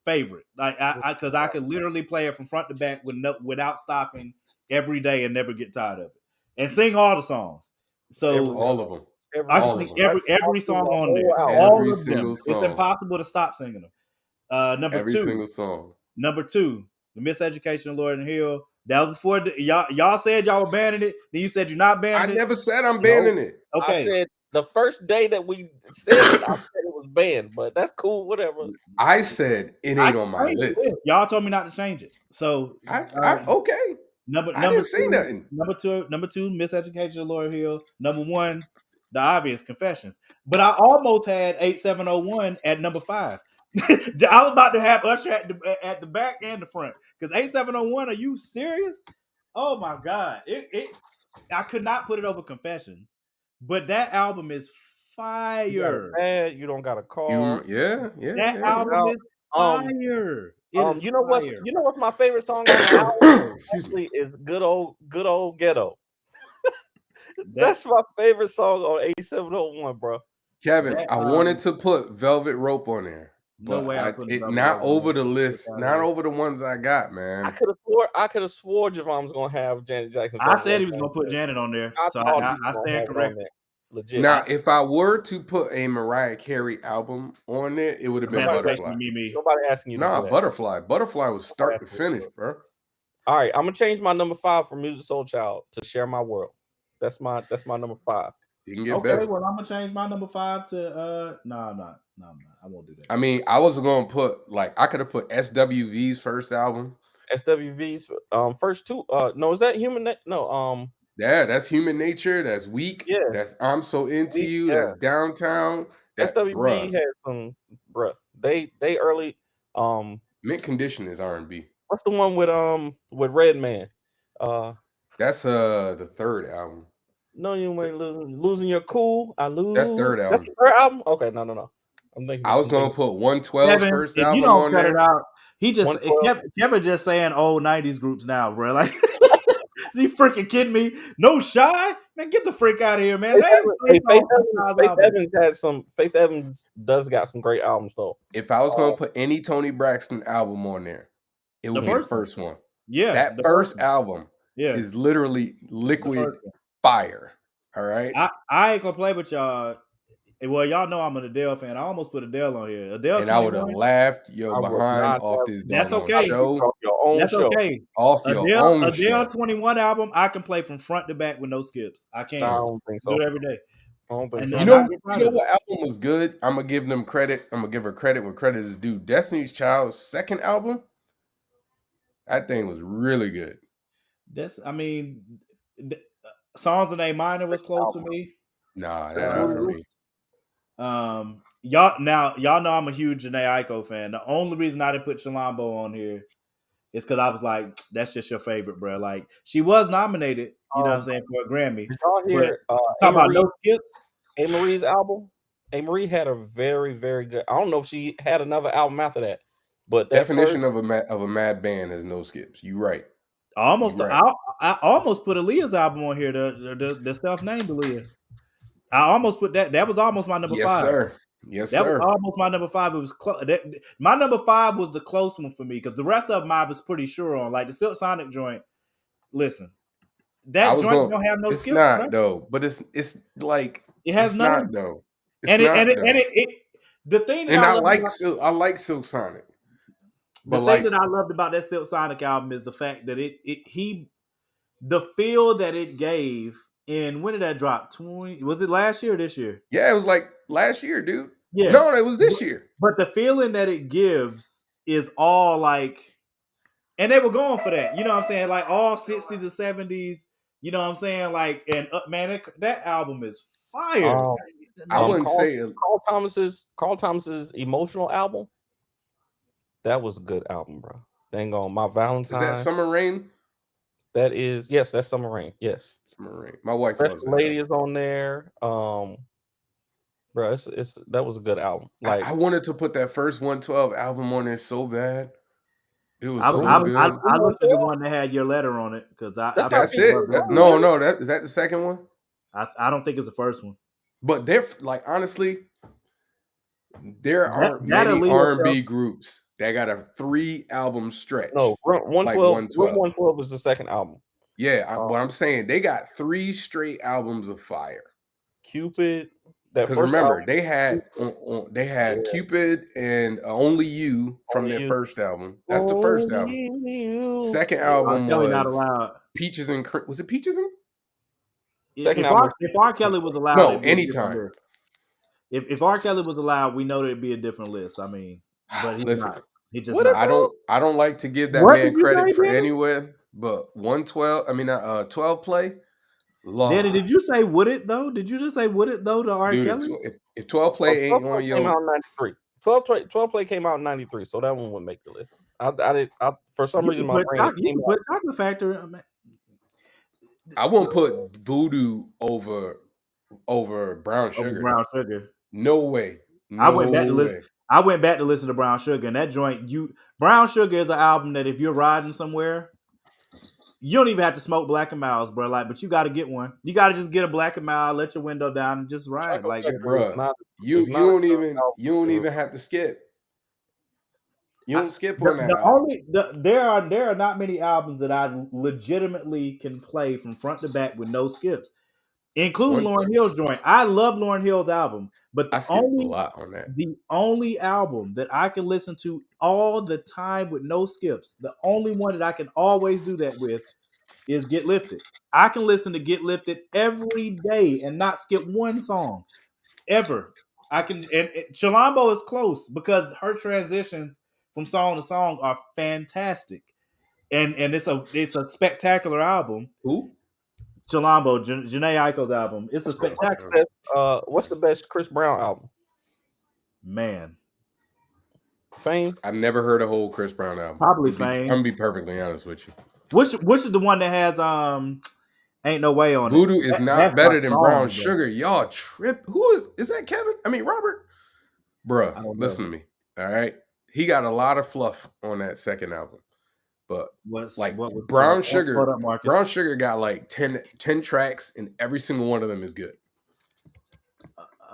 Favorite, like because I could literally play it from front to back without stopping every day and never get tired of it, and sing all the songs. So all of them. I can sing every song on there. All of them. It's impossible to stop singing them. Number 2, single song. Number 2, The Miseducation of Lauryn Hill. That was before y'all said y'all were banning it. Then you said you're not banning it. I never said I'm banning it. Okay. I said the first day that we said it, I said it was banned, but that's cool, whatever. I said it ain't on my list. Y'all told me not to change it. So okay. I didn't say nothing. Number two, Miseducation of Lauryn Hill. Number 1, The Obvious, Confessions. But I almost had 8701 at number 5. I was about to have Usher at the back and the front. Because 8701, are you serious? Oh my God. I could not put it over Confessions. But that album is You got a fire. bad, you don't got a car. That album is fire. It is You know fire. what's my favorite song on the album? Excuse me. Actually, is good old ghetto. That's my favorite song on 8701, bro. Kevin, I wanted to put Velvet Rope on there. No But way I'm putting Velvet not Rope on over there. the list, not over the ones I got, man. I could have swore Javon was gonna have Janet Jackson. I said he was gonna put Janet on there, so I stand corrected. Legit. Now, if I were to put a Mariah Carey album on there, it would have been Butterfly. Nobody asking you. Nah, Butterfly. Butterfly was start to finish, bro. All right, I'm gonna change my number 5 from Music Soul Child to Share My World. That's my number 5. You can get better. Well, I'm gonna change my number 5 to no, I won't do that. I mean, I was gonna put I could have put SWV's first album. SWV's first two. No, is that Human? No, yeah, that's Human Nature. That's Weak. Yeah, that's I'm So Into You. Yeah. That's Downtown. That's SWV had some, bruh. They early. Mint Condition is R&B. What's the one with Redman? That's the third album. No, you ain't losing your cool. I lose. That's third album. That's the third album. Okay, no. I'm thinking. I was gonna put 112 first album. If you don't on cut there. it out, he just Kevin just saying old 90s groups now, bro. Like, you freaking kidding me? No Shy, man, get the freak out of here, man. Faith Evans does got some great albums though. If I was gonna put any Toni Braxton album on there, it would be the first one. Yeah, that first album is literally liquid fire. All right, I ain't gonna play with y'all. Well, y'all know I'm an Adele fan. I almost put Adele on here. Adele, and I would have laughed behind off this. That's okay. Show. That's okay. Off your own Adele show. 21 album, I can play from front to back with no skips. I can't. I don't think so. Do it every day. I don't think so. You know what album was good? I'm gonna give them credit. I'm gonna give her credit when credit is due. Destiny's Child's second album, that thing was really good. Songs in A Minor was close to me. Nah, not for me. Y'all know I'm a huge Jhené Aiko fan. The only reason I didn't put Shalambo on here is because I was like, that's just your favorite, bro. Like, she was nominated, you know what I'm saying, for a Grammy. Did y'all hear talking about no skips? A. Marie's album? A. Marie had a very, very good. I don't know if she had another album after that, but definition of a mad band is no skips. You right. I almost put Aaliyah's album on here, the self-named Aaliyah. I almost put that. That was almost my number 5. Yes, sir. Yes, sir. That was almost my number 5. It was close. My number 5 was the close one for me because the rest of them I was pretty sure on. Like the Silk Sonic joint. Listen, that joint don't have no skill. It's not though, but it's like it has none. Not though. The thing that I like Silk Sonic. The thing that I loved about that Silk Sonic album is the fact that the feel that it gave. And when did that drop? Was it last year or this year? Yeah, it was like last year, dude. Yeah. No, it was this year. But the feeling that it gives is all like, and they were going for that. You know what I'm saying? Like all 60s to 70s. You know what I'm saying? Like, and man, that album is fire. I wouldn't say Carl Thomas's Emotional album. That was a good album, bro. Dang on My Valentine. Is that Summer Rain? That is, yes, that's Summer Rain. Yes. Summer Rain. My wife loves that. Lady is on there. Bro, that was a good album. Like I wanted to put that first 112 album on there so bad. It was good. I looked at the one that had Your Letter on it because that's it. No, is that the second one? I don't think it's the first one. But they're like honestly, there aren't many R&B groups that got a 3-album stretch. No, 112 was the second album. Yeah, what I'm saying, they got 3 straight albums of fire. Cupid. Because remember, they had Cupid and Only You from their first album. That's the first album. Second album was not allowed. Peaches and Cream. Was it Peaches and? If R. Kelly was allowed, no, anytime. If R. Kelly was allowed, we know there'd be a different list. I mean, but he's not. He just. I don't like to give that man credit for anywhere. But 12 play. Lord. Danny, did you say would it though? Did you just say would it though to R. Kelly? If 12 play ain't on your. Came out in 93. 12 play came out in 93, so that one would make the list. I for some reason my brain. You put Chocolate Factory. I won't put Voodoo over over Brown Sugar. Over Brown Sugar. No way. I went back to listen to Brown Sugar, and that joint, Brown Sugar is an album that if you're riding somewhere, you don't even have to smoke Black and Miles, bro. Like, but you got to get one. You got to just get a Black and Miles, let your window down, and just ride. Like, bro, you don't even have to skip. You don't skip on that. There are not many albums that I legitimately can play from front to back with no skips, including Lauryn Hill's joint. I love Lauryn Hill's album, but I skipped a lot on that. The only album that I can listen to all the time with no skips, the only one that I can always do that with, is Get Lifted. I can listen to Get Lifted every day and not skip one song ever. I can, and Chilombo is close because her transitions from song to song are fantastic, and it's a spectacular album. Who? Chilombo, Jhené Aiko's album. It's a spectacular. What's the best Chris Brown album? Man, Fame. I've never heard a whole Chris Brown album. Probably Fame. I'm gonna be perfectly honest with you. Which is the one that has Ain't No Way on Voodoo it. is not better than Brown Sugar. Y'all trip. Who is that? Kevin? I mean Robert. Bruh, listen to me. All right, he got a lot of fluff on that second album, but Brown Sugar. Brown Sugar got like 10 tracks, and every single one of them is good.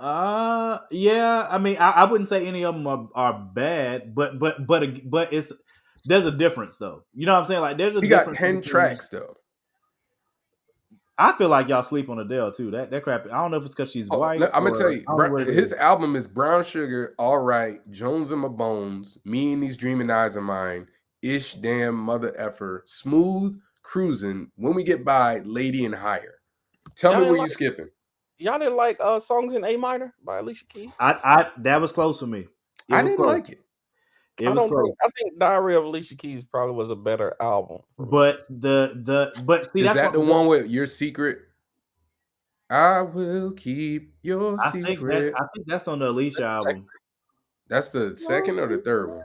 Yeah. I mean, I wouldn't say any of them are bad, but there's a difference though. You know what I'm saying? Like there's a difference. He got 10 tracks though. I feel like y'all sleep on Adele too. That crap. I don't know if it's because she's white. I'm gonna tell you, his album is Brown Sugar, All Right, Jones in My Bones, Me and These Dreaming Eyes of Mine, Ish, Damn, Mother Effer, Smooth, Cruising, When We Get By, Lady and Higher. Tell me where you skipping. Y'all didn't like Songs in A Minor by Alicia Keys? That was close for me. I didn't like it. It was close. I think Diary of Alicia Keys probably was a better album. But see, is that the one with Your Secret? I will keep your secret. I think that's on the Alicia album. That's the second or the third one?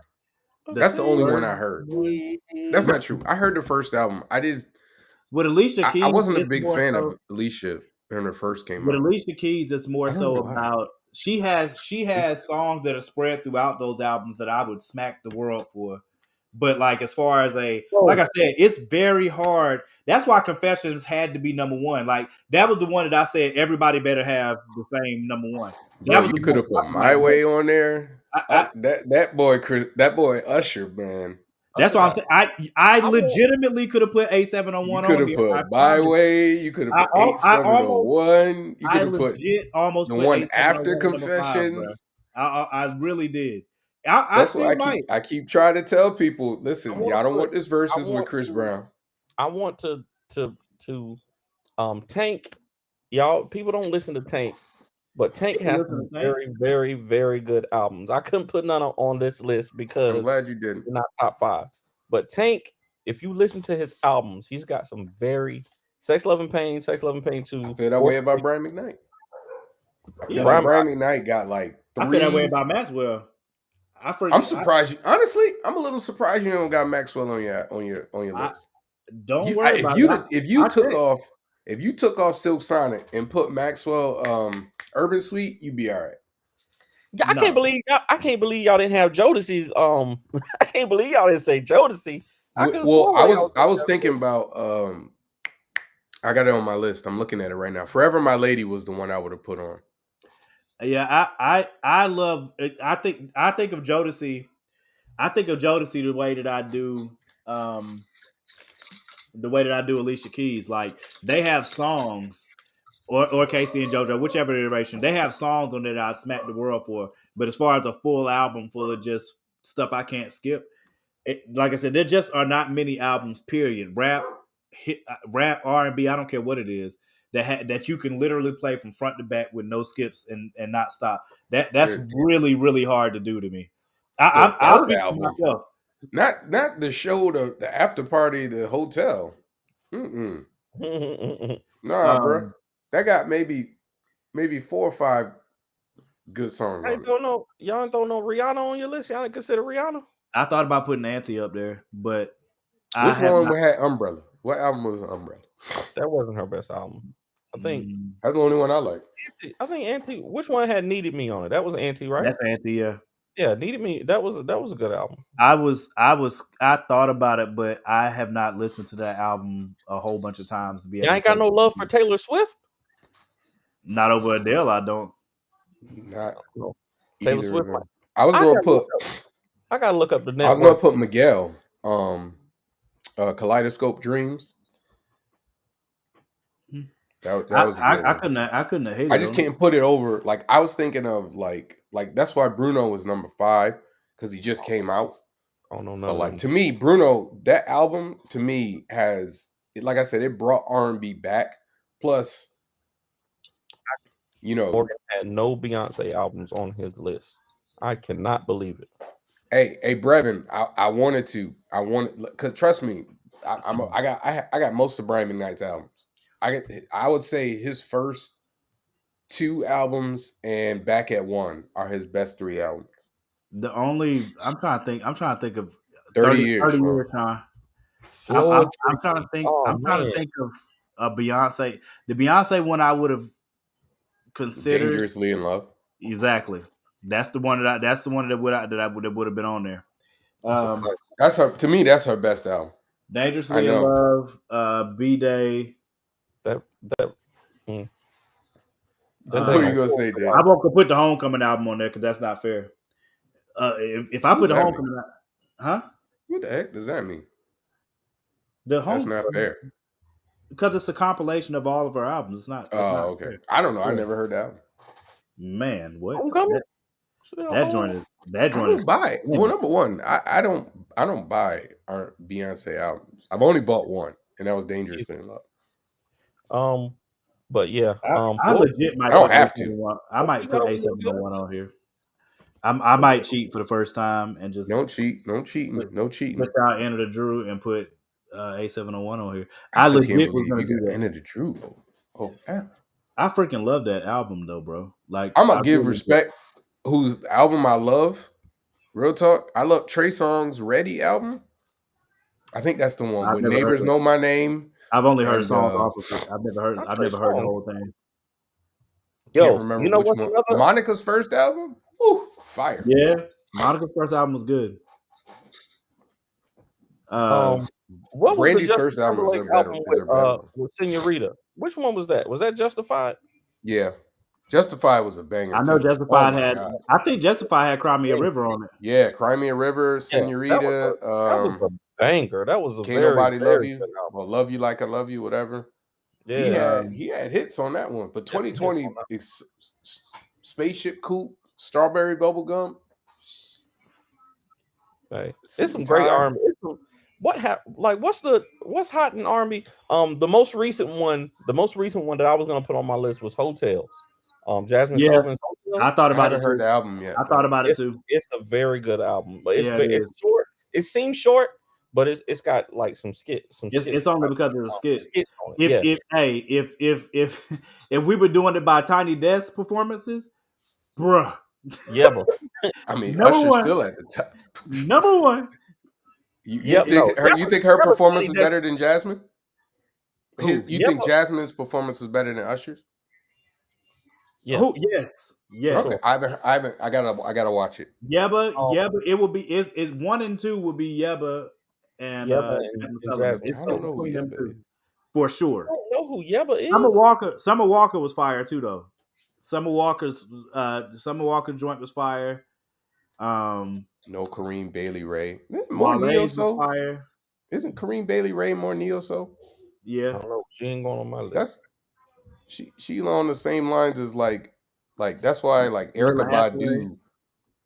That's the only one I heard. That's not true. I heard the first album. With Alicia Keys, I wasn't a big fan of Alicia when it first came out. With Alicia Keys, it's more so about she has songs that are spread throughout those albums that I would smack the world for. But like as far as like I said, it's very hard. That's why Confessions had to be number one. Like that was the one that I said everybody better have the same number one. You could have put My Way on there. That boy Usher, man. That's what I'm saying. I legitimately could have put A7 on one. You could have put My Way. You could have put 8701. You could have put almost the one after Confessions. I really did. That's what I keep trying to tell people. Listen, y'all don't want this versus with Chris Brown. I want to Tank. Y'all, people don't listen to Tank, but Tank has some very, very, very good albums. I couldn't put none on this list because I'm glad you didn't. Not top 5. But Tank, if you listen to his albums, he's got some very Sex, Love, and Pain, 2. I feel that way about Brian McKnight. Brian McKnight got like 3. I feel that way about Maxwell. I'm surprised. Honestly, I'm a little surprised you don't got Maxwell on your list. Don't worry about it. If you took off Silk Sonic and put Maxwell Urban Suite, you'd be all right. I can't believe y'all didn't have Jodeci's. I can't believe y'all didn't say Jodeci. I was thinking about. I got it on my list. I'm looking at it right now. Forever My Lady was the one I would have put on. Yeah, I love. I think of Jodeci. I think of Jodeci the way that I do. The way that I do Alicia Keys. Like they have songs. Or Casey and JoJo, whichever iteration, they have songs on there that I smack the world for. But as far as a full album full of just stuff I can't skip, like I said, there just are not many albums. Period. Rap, R&B, I don't care what it is that you can literally play from front to back with no skips and not stop. That's really, really hard to do to me. I'll speak for myself. Not the show, the after party, the hotel. Nah, bro. That got maybe 4 or 5 good songs. Y'all don't know Rihanna on your list. Y'all didn't consider Rihanna. I thought about putting Auntie up there, but which one had Umbrella? What album was Umbrella? That wasn't her best album. I think That's the only one I like. I think Auntie. Which one had Needed Me on it? That was Auntie, right? That's Auntie. Yeah. Yeah, Needed Me. That was a good album. I thought about it, but I have not listened to that album a whole bunch of times to be able You to ain't got say no love for Taylor Swift. not over Adele. I don't. Not No. either Taylor of Swift. them. I was gonna put. I gotta look up the network. I was gonna put Miguel. Kaleidoscope Dreams. That was a good one. I couldn't have hated. I just can't put it over. Like I was thinking of like that's why Bruno was number 5 because he just came out. Oh no, But like to me, Bruno, that album to me has, like I said, it brought R&B back. Plus, Morgan had no Beyonce albums on his list. I cannot believe it. Hey, Brevin, I wanted, because trust me, I got most of Brian McKnight's albums. I would say his first 2 albums and Back at One are his best 3 albums. I'm trying to think of 30 years. time. I'm trying to think. I'm trying to think of a Beyonce. The Beyonce one I would have considered Dangerously in Love. Exactly. That's the one that would have been on there. That's her. To me, that's her best album. Dangerously in Love, B-Day. What are you gonna say, Dave? I won't put the Homecoming album on there because that's not fair. If I put the Homecoming, What the heck does that mean? That's not fair. Because it's a compilation of all of our albums. It's not. Okay. Fair. I don't know. I never heard that album. Man, what? Homecoming? That joint is. I don't buy it. Well, number one, I don't buy our Beyonce albums. I've only bought one, and that was Dangerously in Love. But yeah, I legit might. I don't have to. I might put A701 on here. I might cheat for the first time and just don't cheat. No cheating. No cheating. Put out Enter the Drew and put A701 on here. I legit was gonna do that. Enter the Drew. Oh yeah. I freaking love that album though, bro. Like I'm gonna give respect. Whose album I love? Real talk. I love Trey Songz's Ready album. I think that's the one with Neighbors Know My Name. I've only heard songs off of it. I've never heard the whole thing. Can't remember which one. Monica's first album? Woo, fire. Yeah. Monica's first album was good. What was Brandy's first album was better. With Senorita. Which one was that? Was that Justified? Yeah. Justified was a banger. I know Justified had. God. I think Justified had Cry Me a River on it. Yeah, Cry Me a River, Senorita. That was a banger. That was a Can't Nobody Love You. Or Love You Like I Love You, whatever. Yeah, he had hits on that one. But 2020 is Spaceship Coupe, Strawberry Bubblegum. Hey, it's some great R&B. What's hot in R&B? The most recent one that I was gonna put on my list was Hotels. Jasmine Sullivan's Hotels. I thought about it. Heard the album yet? I thought about it too. It's a very good album, but it's short. It seems short, but it's got like some skits. It's only because of the skits. If we were doing it by Tiny Desk performances, bruh. Yeah, but I mean, Usher's still at the top. Number one. You think her performance was better than Jasmine? You think Jasmine's performance was better than Usher's? Yeah. Yes. Okay. I gotta watch it. But it will be. It's 1 and 2 will be Yeba and Jasmine. I don't know who Yeba is for sure. I don't know who Yeba is. Summer Walker was fire too, though. Summer Walker joint was fire. No Kareem Bailey Ray. More neo-soul. Fire. Isn't Kareem Bailey Ray more neo-soul? Yeah. I don't know. She ain't going on my list. She on the same lines as like that's why like Erykah Badu,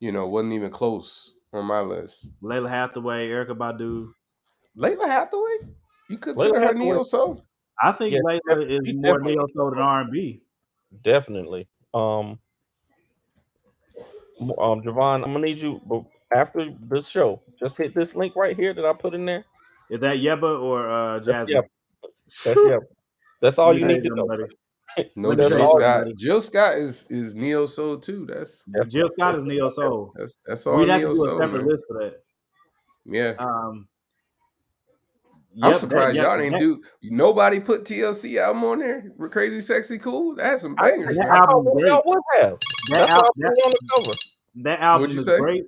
wasn't even close on my list. Layla Hathaway, Erykah Badu. Layla Hathaway? You consider her neo-soul? I think Layla is more neo-soul than R&B. Definitely. Javon, I'm gonna need you after the show. Just hit this link right here that I put in there. Is that Yeba or Jasmine? That's Yeba. That's all you need to know. No, Jill Scott. Jill Scott is neo soul too. Jill Scott is neo soul. That's all. We'd have to do a separate list for that. Yeah. I'm surprised y'all didn't do. Nobody put TLC album on there. Crazy, Sexy, Cool. That has some bangers, man. Album is great. Y'all would have. That's why I put it on the cover. That album is great.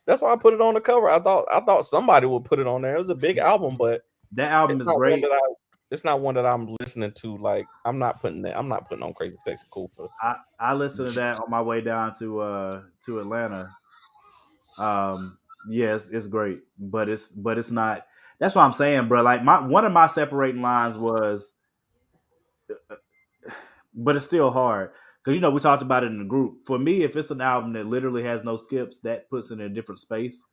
That's why I put it on the cover. I thought somebody would put it on there. It was a big album, but that album is great. It's not one that I'm listening to. Like I'm not putting on Crazy, Sexy, Cool for. I listened to that on my way down to Atlanta. Yes, it's great, but it's not. That's what I'm saying, bro. Like one of my separating lines was, but it's still hard because we talked about it in the group. For me, if it's an album that literally has no skips, that puts it in a different space.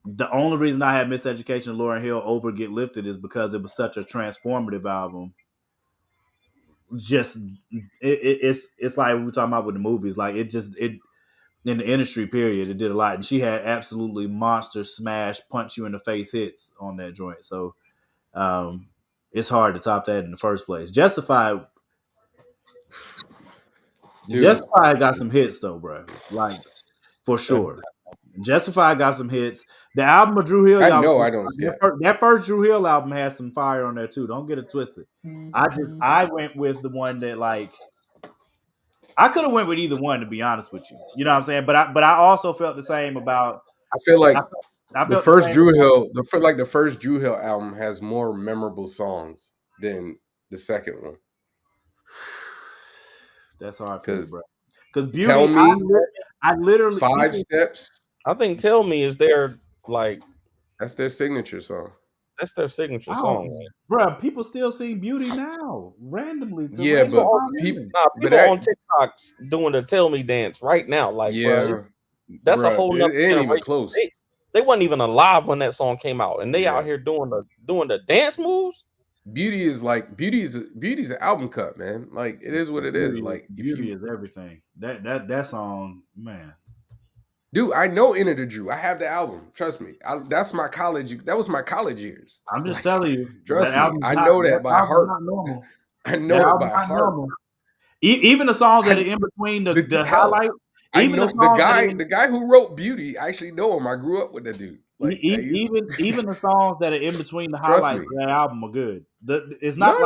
The only reason I had Miseducation and Lauryn Hill over Get Lifted is because it was such a transformative album. Just it's like we were talking about with the movies. Like it in the industry period, it did a lot, and she had absolutely monster smash, punch you in the face hits on that joint. So it's hard to top that in the first place. Justified got some hits though, bro. Like for sure. Justified got some hits. The album of Drew Hill, I know I don't skip. That first Drew Hill album has some fire on there too. Don't get it twisted. I went with the one that like I could have went with either one to be honest with you. You know what I'm saying? But I also felt the same about. I feel like the first Drew Hill, the first Drew Hill album has more memorable songs than the second one. That's hard for me, bro. Because Beauty, Tell Me, I literally 5 Steps. I think Tell Me is their like. That's their signature song. That's their signature song, man. Bro, people still sing Beauty now, randomly. But people on TikTok doing the Tell Me dance right now. Like, bro, that's a whole nother. It ain't even close. They wasn't even alive when that song came out, and they out here doing the dance moves. Beauty's an album cut, man. Like it is what it is. Like Beauty is everything. That song, man. Dude, I know Enter the Drew. I have the album. Trust me. That's my college. That was my college years. I'm just telling you. Trust me. I know that by heart. I know it by heart. Even the songs that are in between the highlight. Even the guy who wrote Beauty. I actually know him. I grew up with that dude. Like, even the songs that are in between the highlights of that album are good. It's not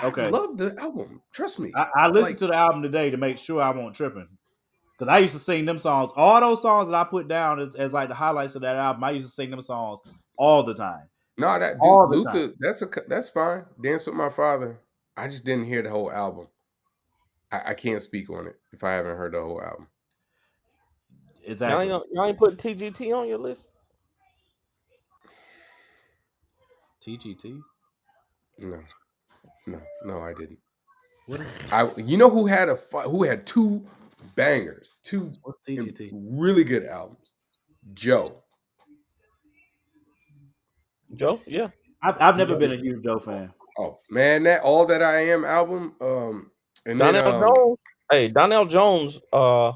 okay. I love the album. Trust me. I listened to the album today to make sure I won't tripping. Because I used to sing them songs. All those songs that I put down as like the highlights of that album, I used to sing them songs all the time. No, that dude, Luther, that's fine. Dance with My Father. I just didn't hear the whole album. I can't speak on it if I haven't heard the whole album. Exactly. Y'all ain't put TGT on your list? TGT? No, I didn't. You know who had 2 bangers, 2 really good albums? Joe, yeah. I've never been a huge Joe fan. Oh man, that All That I Am album. And Donnell Jones. Hey, Donnell Jones. I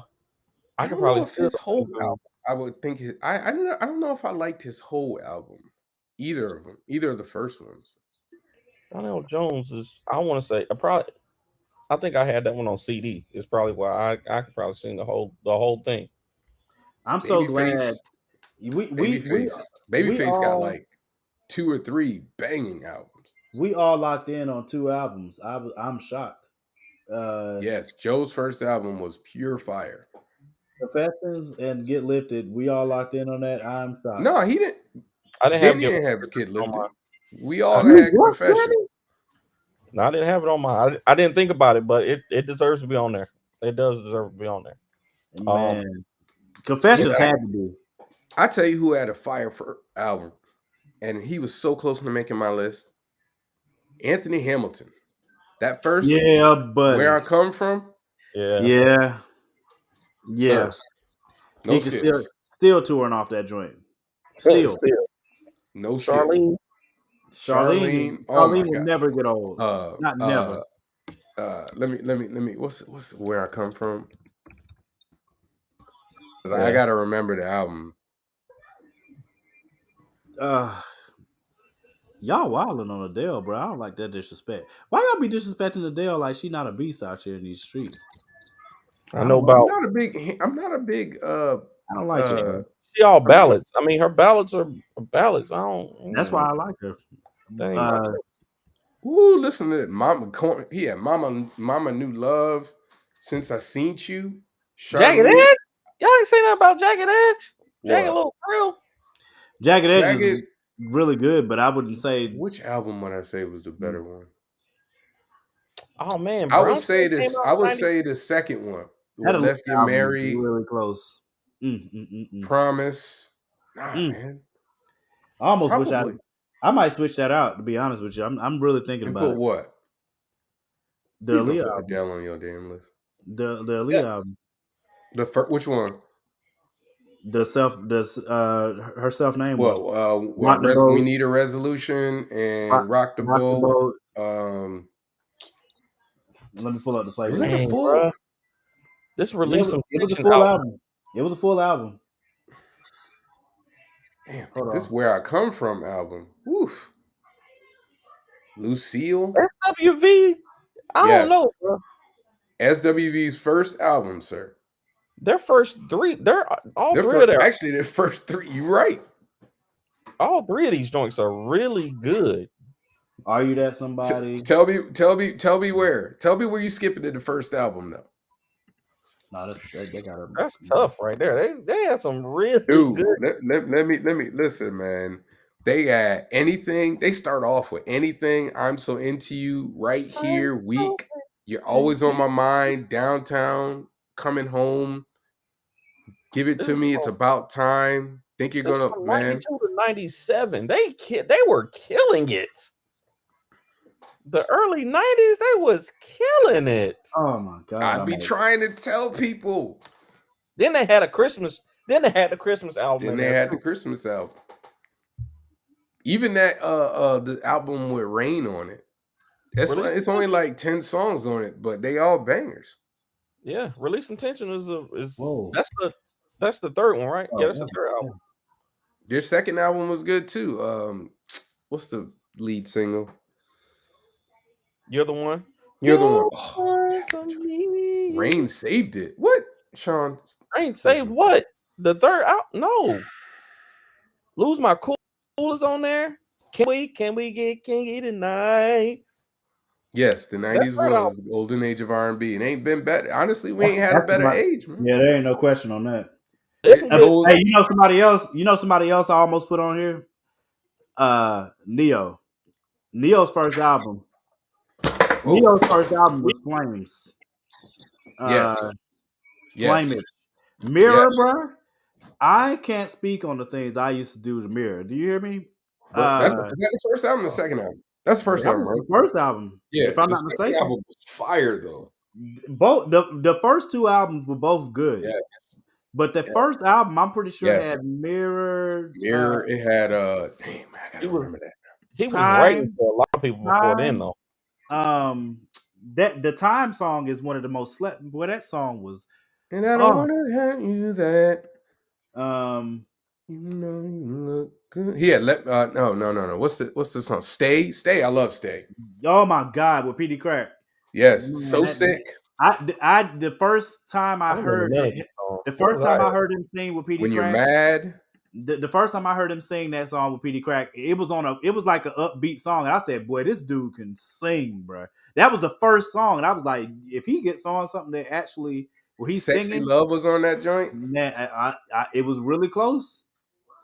could probably his whole album. I would think I don't know if I liked his whole album. Either of them. Either of the first ones. Donnell Jones is. I want to say I think I had that one on CD. It's probably why I could probably sing the whole thing. I'm so glad. Babyface got like 2 or 3 banging albums. We all locked in on 2 albums. I'm shocked. Yes, Joe's first album was pure fire. Confessions and Get Lifted. We all locked in on that. I'm shocked. No, he didn't. I didn't have Get Lifted. We all had Confessions. No, I didn't have it on mine. I didn't think about it, but it deserves to be on there. It does deserve to be on there. Man, Confessions had to be. I tell you who had a fire for album, and he was so close to making my list. Anthony Hamilton. That first but Where I Come From. Yeah. So, no skips. Still touring off that joint. Still. No Charlene. Charlene will never get old. Not never. Let me. What's Where I Come From? I gotta remember the album. Y'all wilding on Adele, bro. I don't like that disrespect. Why y'all be disrespecting Adele like she not a beast out here in these streets? I know about. I'm not a big. I don't like it. Bro. She all ballads. I mean, her ballads are ballads. I don't. That's why I like her. That ain't my taste. Ooh, listen to that. Mama New Love. Since I Seen You. Jagged Charlene. Edge. Y'all ain't say nothing about Jagged Edge. Jagged What? Little Thrill. Jagged Edge is Jagged. really good, but I wouldn't say Which album would I say was the better one? Oh man, I would Brown say Sugar came this. out I in would 90 say the second one. that Let's Get album is Married. really close. Promise. Nah, man. I almost Probably. wish I might switch that out. To be honest with you, I'm really thinking And about put it. what? The Please don't Aaliyah put album. Adele on your damn list. The Aaliyah album. Which one? Her self name. Well, Rock the Boat. We Need a Resolution and Rock the Boat. Let me pull up the playlist. Was it full? This release it was a full album. It was a full album. Damn, this Where I Come From album. Woof. Lucille. SWV. I don't know, bro. SWV's first album, sir. Their first three. They're all three of them. Actually, their first three. You're right. All three of these joints are really good. Are You That Somebody? Tell me where. Tell me where you skipping in the first album though. No, that's tough right there. They had some really good. Let me listen, man. They got anything. They start off with anything. I'm So Into You, Right Here, Weak. You're Always on My Mind, Downtown, Coming Home. Give It to Me. It's About Time. Think You're Gonna, man. 92 to 97. They were killing it. The early 90s, they was killing it. Oh my god! I'd be trying to tell people. Then they had a Christmas. Then they had the Christmas album. Then they had the Christmas album. Even that the album with Rain on it. It's only like 10 songs on it, but they all bangers. Yeah, Release Intention is that's the third one, right? Yeah, that's the third album. Their second album was good too. What's the lead single? You're the One. You're the One. Oh, Rain saved it. What, Sean? Rain saved what? The third out? No. Lose My Cool is on there. Can we get kinky tonight? Yes, the 90s was the golden age of R&B. It ain't been better. Honestly, we ain't had a better age, man. Yeah, there ain't no question on that. Hey, you know somebody else? You know somebody else I almost put on here? Neo. Neo's first album. Neo's first album was Flames. Flame It. Mirror, bro. I can't speak on the things I used to do to Mirror. Do you hear me? That's the first album or the second album? That's the first album, right? The first album. Yeah, if I'm not mistaken. The album was fire though. Both the first two albums were both good. Yes. But the first album, I'm pretty sure had Mirror. It had damn, I gotta remember that. He was writing for a lot of people before then though. That the Time song is one of the most slept. Boy, that song was. And I don't want to have you that. You know you look good. He had no. What's the song? Stay. I love Stay. Oh my God, with PD Crack. Yes, So Sick. I the first time I heard it, the first time I heard him sing with PD Crack. When You're Mad. The first time I heard him sing that song with PD Crack, it was like an upbeat song, and I said, "Boy, this dude can sing, bro." That was the first song, and I was like, "If he gets on something that actually where he's Sexy singing, Love was on that joint." Man, it was really close.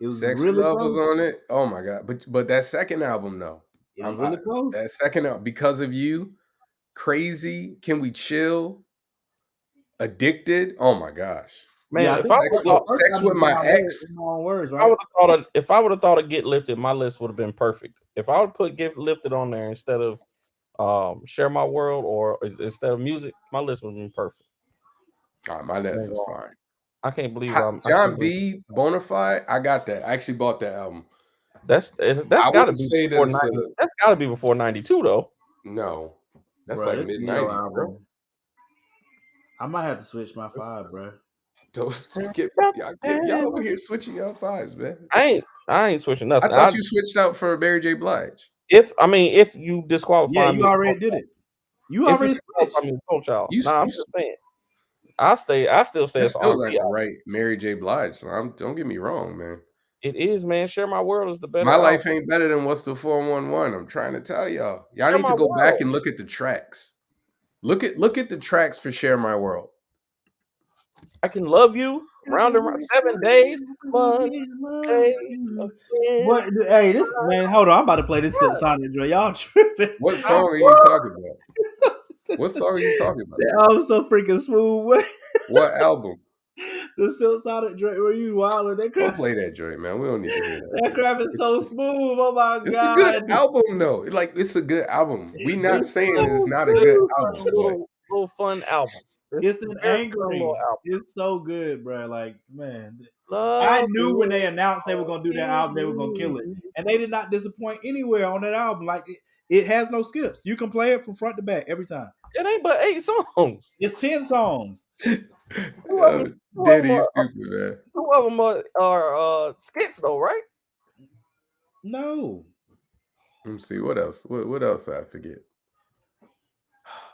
It was Sexy really Love close. was on it. Oh my God! But that second album though, it was really close. That second album, Because of You, Crazy, Can We Chill, Addicted. Oh my gosh. Man, yeah, if I Sex with My Ex. Words, right? I would have thought if I would have thought of Get Lifted, my list would have been perfect. If I would put Get Lifted on there instead of Share My World or instead of music, my list would have been perfect. My list is fine. I can't believe John B. Bonafide. I got that. I actually bought that album. That's gotta be before 90, that's gotta be before 92 though. No, that's like mid 90s, bro. I might have to switch my 5, bro. Y'all over here switching y'all 5s, man. I ain't switching nothing. I thought you switched out for Mary J. Blige. If you disqualify me, you already did it. You already switched. I'm just saying. I still say It's it's still R&B. not the right Mary J. Blige. So don't get me wrong, man. It is, man. Share My World is the better My life album. ain't better than What's the 411. I'm trying to tell y'all. Y'all Share need My to go back World. and look at the tracks. Look at the tracks for Share My World. I Can Love You. Round and round. 7 days. Monday. What? Hey, this man. Hold on, I'm about to play this Silk Sonic joint. Y'all tripping? What song are you talking about? What song are you talking about? That album's so freaking smooth. What album? The Silk Sonic joint where you wilding. That Don't crap. play that joint, man. We don't need to hear that. That crap is so smooth. Oh my It's a god. good album, though. Like, it's a good album. We not It's saying so that it's not a good smooth. album, but Little fun album. It's an a very fun little angry. album. It's so good, bro. Like, man. I Love knew when they announced they were gonna do that album, they were gonna kill it. And they did not disappoint anywhere on that album. Like it has no skips. You can play it from front to back every time. It ain't but 8 songs. It's 10 songs. Daddy, you stupid, man. 2 of them are skits, though, right? No. Let me see what else. What else I forget?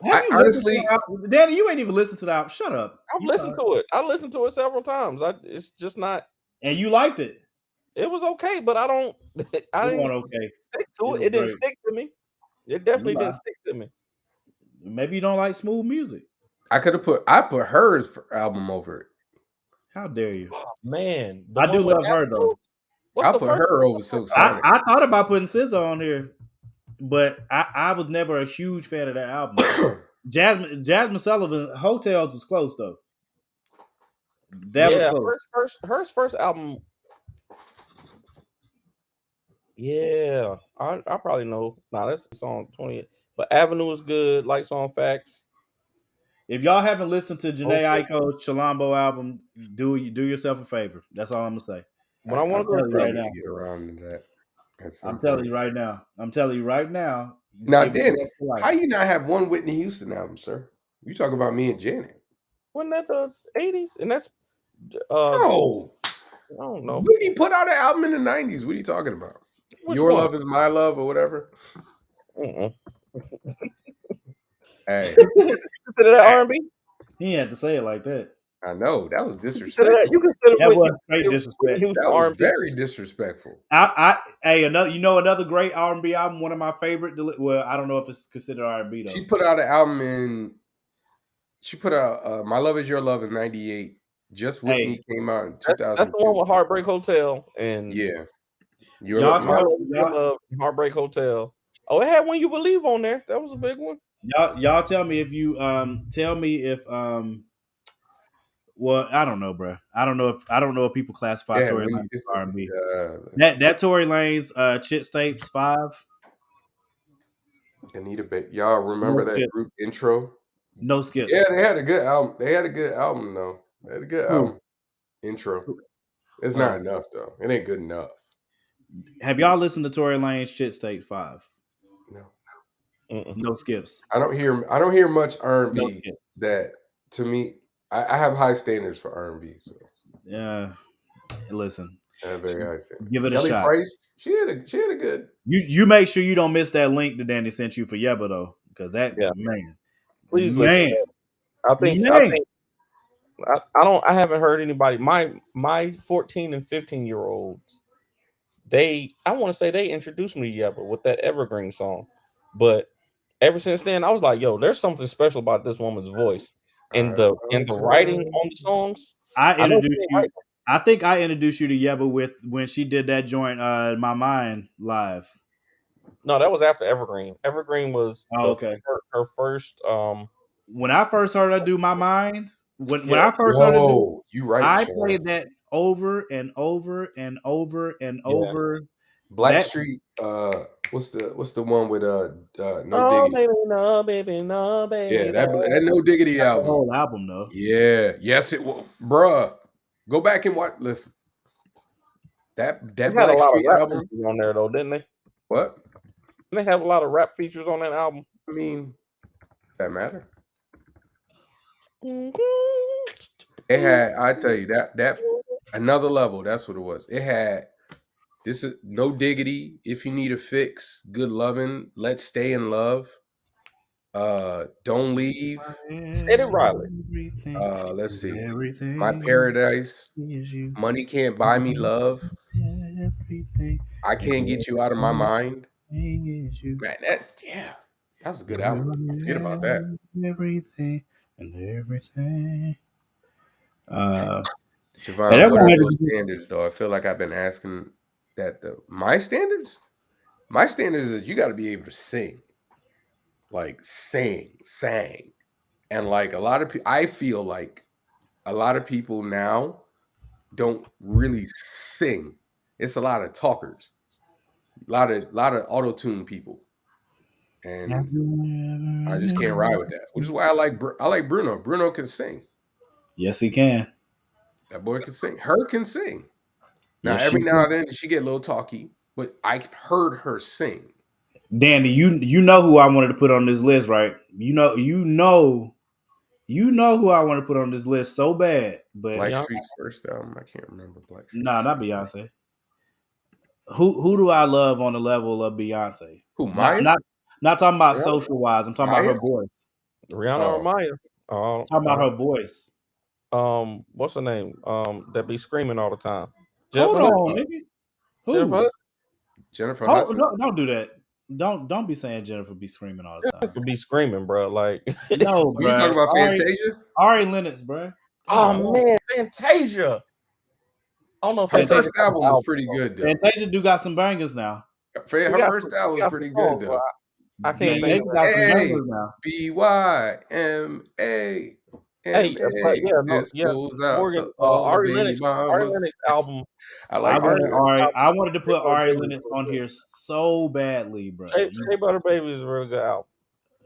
Have you honestly, listened to the album? Danny, you ain't even listened to the album. Shut up. I've listened to it. I listened to it several times. It's just not. And you liked it. It was okay, but I didn't okay. stick to it. It didn't stick to me. It definitely didn't stick to me. Maybe you don't like smooth music. I put hers album over it. How dare you? Oh, man, I do love her though. I put her over Silk Sonic. I thought about putting SZA on here, but I was never a huge fan of that album. Jasmine Sullivan, Hotels was close though. That was close. Her first album. Yeah, I probably know. Nah, that's song 20. But Avenue is good. Lights on Facts. If y'all haven't listened to Jhené Aiko's Chilombo album, do yourself a favor. That's all I'm gonna say. When I want to go right now, get around to that. I'm telling you right now. Now, Danny, how you not have one Whitney Houston album, sir? You talk about Me and Janet. Wasn't that the 80s? And that's no. I don't know. Whitney put out an album in the 90s. What are you talking about? Your Love Is My Love or whatever. Hey, consider that R&B? He had to say it like that. I know that was disrespectful. That was straight disrespect. That was very disrespectful. Another great R&B album. One of my favorite. Well, I don't know if it's considered R&B though. She put out an album in. She put out My Love Is Your Love in '98. Just Whitney came out in 2000. That's the one with Heartbreak Hotel and Heartbreak Hotel. Oh, it had When You Believe on there. That was a big one. Y'all tell me if you well, I don't know, bro. I don't know if people classify Tory Lanez as R&B. That Tory Lanez Chit Tapes 5. Anita Baker. Y'all remember that group intro? No skips. Yeah, they had a good album. They had a good album though. They had a good album intro. It's not enough though. It ain't good enough. Have y'all listened to Tory Lanez Chit Tapes 5? No. No skips. I don't hear much R&B that to me. I have high standards for R&B. So yeah, listen. I have very high standards. Give it Kelly a shot. Price, she had a good. You make sure you don't miss that link that Danny sent you for Yeba though, because man, please, man. I haven't heard anybody. My 14 and 15-year-olds. I want to say they introduced me to Yeba with that Evergreen song, but ever since then I was like, yo, there's something special about this woman's voice and the writing on the songs. I think I introduced you to Yeba when she did that joint My Mind live. No, that was after Evergreen. Evergreen was her first. When I first heard her do My Mind, when I first heard her do, I played that over and over and over and over. Blackstreet. What's the one with No Diggity? No baby. Yeah, that No Diggity album. The whole album though. Yeah, yes it will, bruh. Go back and watch. Listen, that Blackstreet album on there though, didn't they? What? They have a lot of rap features on that album. I mean, does that matter? It had, I tell you, that another level. That's what it was. It had this is No Diggity, If You Need a Fix, Good Lovin', Let's Stay in Love. Don't Leave. Eddie Riley. Let's see. Everything My Paradise. is you. Money Can't Buy Me Love. Everything. I Can't Get You Out of My Mind. Is you. Man, that was a good album. I forget about that. Everything and everything. Javon, what are those standards though? I feel like I've been asking that though. My standards is you got to be able to sing, like sang, and like a lot of people. I feel like a lot of people now don't really sing. It's a lot of talkers, a lot of auto tune people, and I just can't ride with that. Which is why I like Bruno. Bruno can sing. Yes, he can. That boy can sing. Her can sing. Now, Yes, every she now can. and then she get a little talky, but I've heard her sing. Danny, you know who I wanted to put on this list, right? You know who I want to put on this list so bad, but Blackstreet's first album, I can't remember Blackstreet. nah, not Beyonce. Who do I love on the level of Beyonce? Who, Maya? Not talking about Rihanna? social wise. I'm talking Maya? about her voice. Rihanna or Maya? Talking about her voice. What's her name? That be screaming all the time. Hold Jennifer on, nigga. Who? Jennifer Hudson? Don't do that. Don't be saying Jennifer be screaming all the time. Jennifer be screaming, bro. Like No, bro. You talking about Fantasia? Ari Lennox, bro. Oh man, Fantasia. I don't know if Her Fantasia first album was pretty good, though. Fantasia do got some bangers now. Her first album was pretty good, though. I can't Fantasia think. got some bangers now. BYMA. Hey, but This goes out Morgan, to all the Ari baby Lennox mamas. album. I like I wanted to put Ari Lennox on here so badly, bro. Shea Butter Baby is a really good album.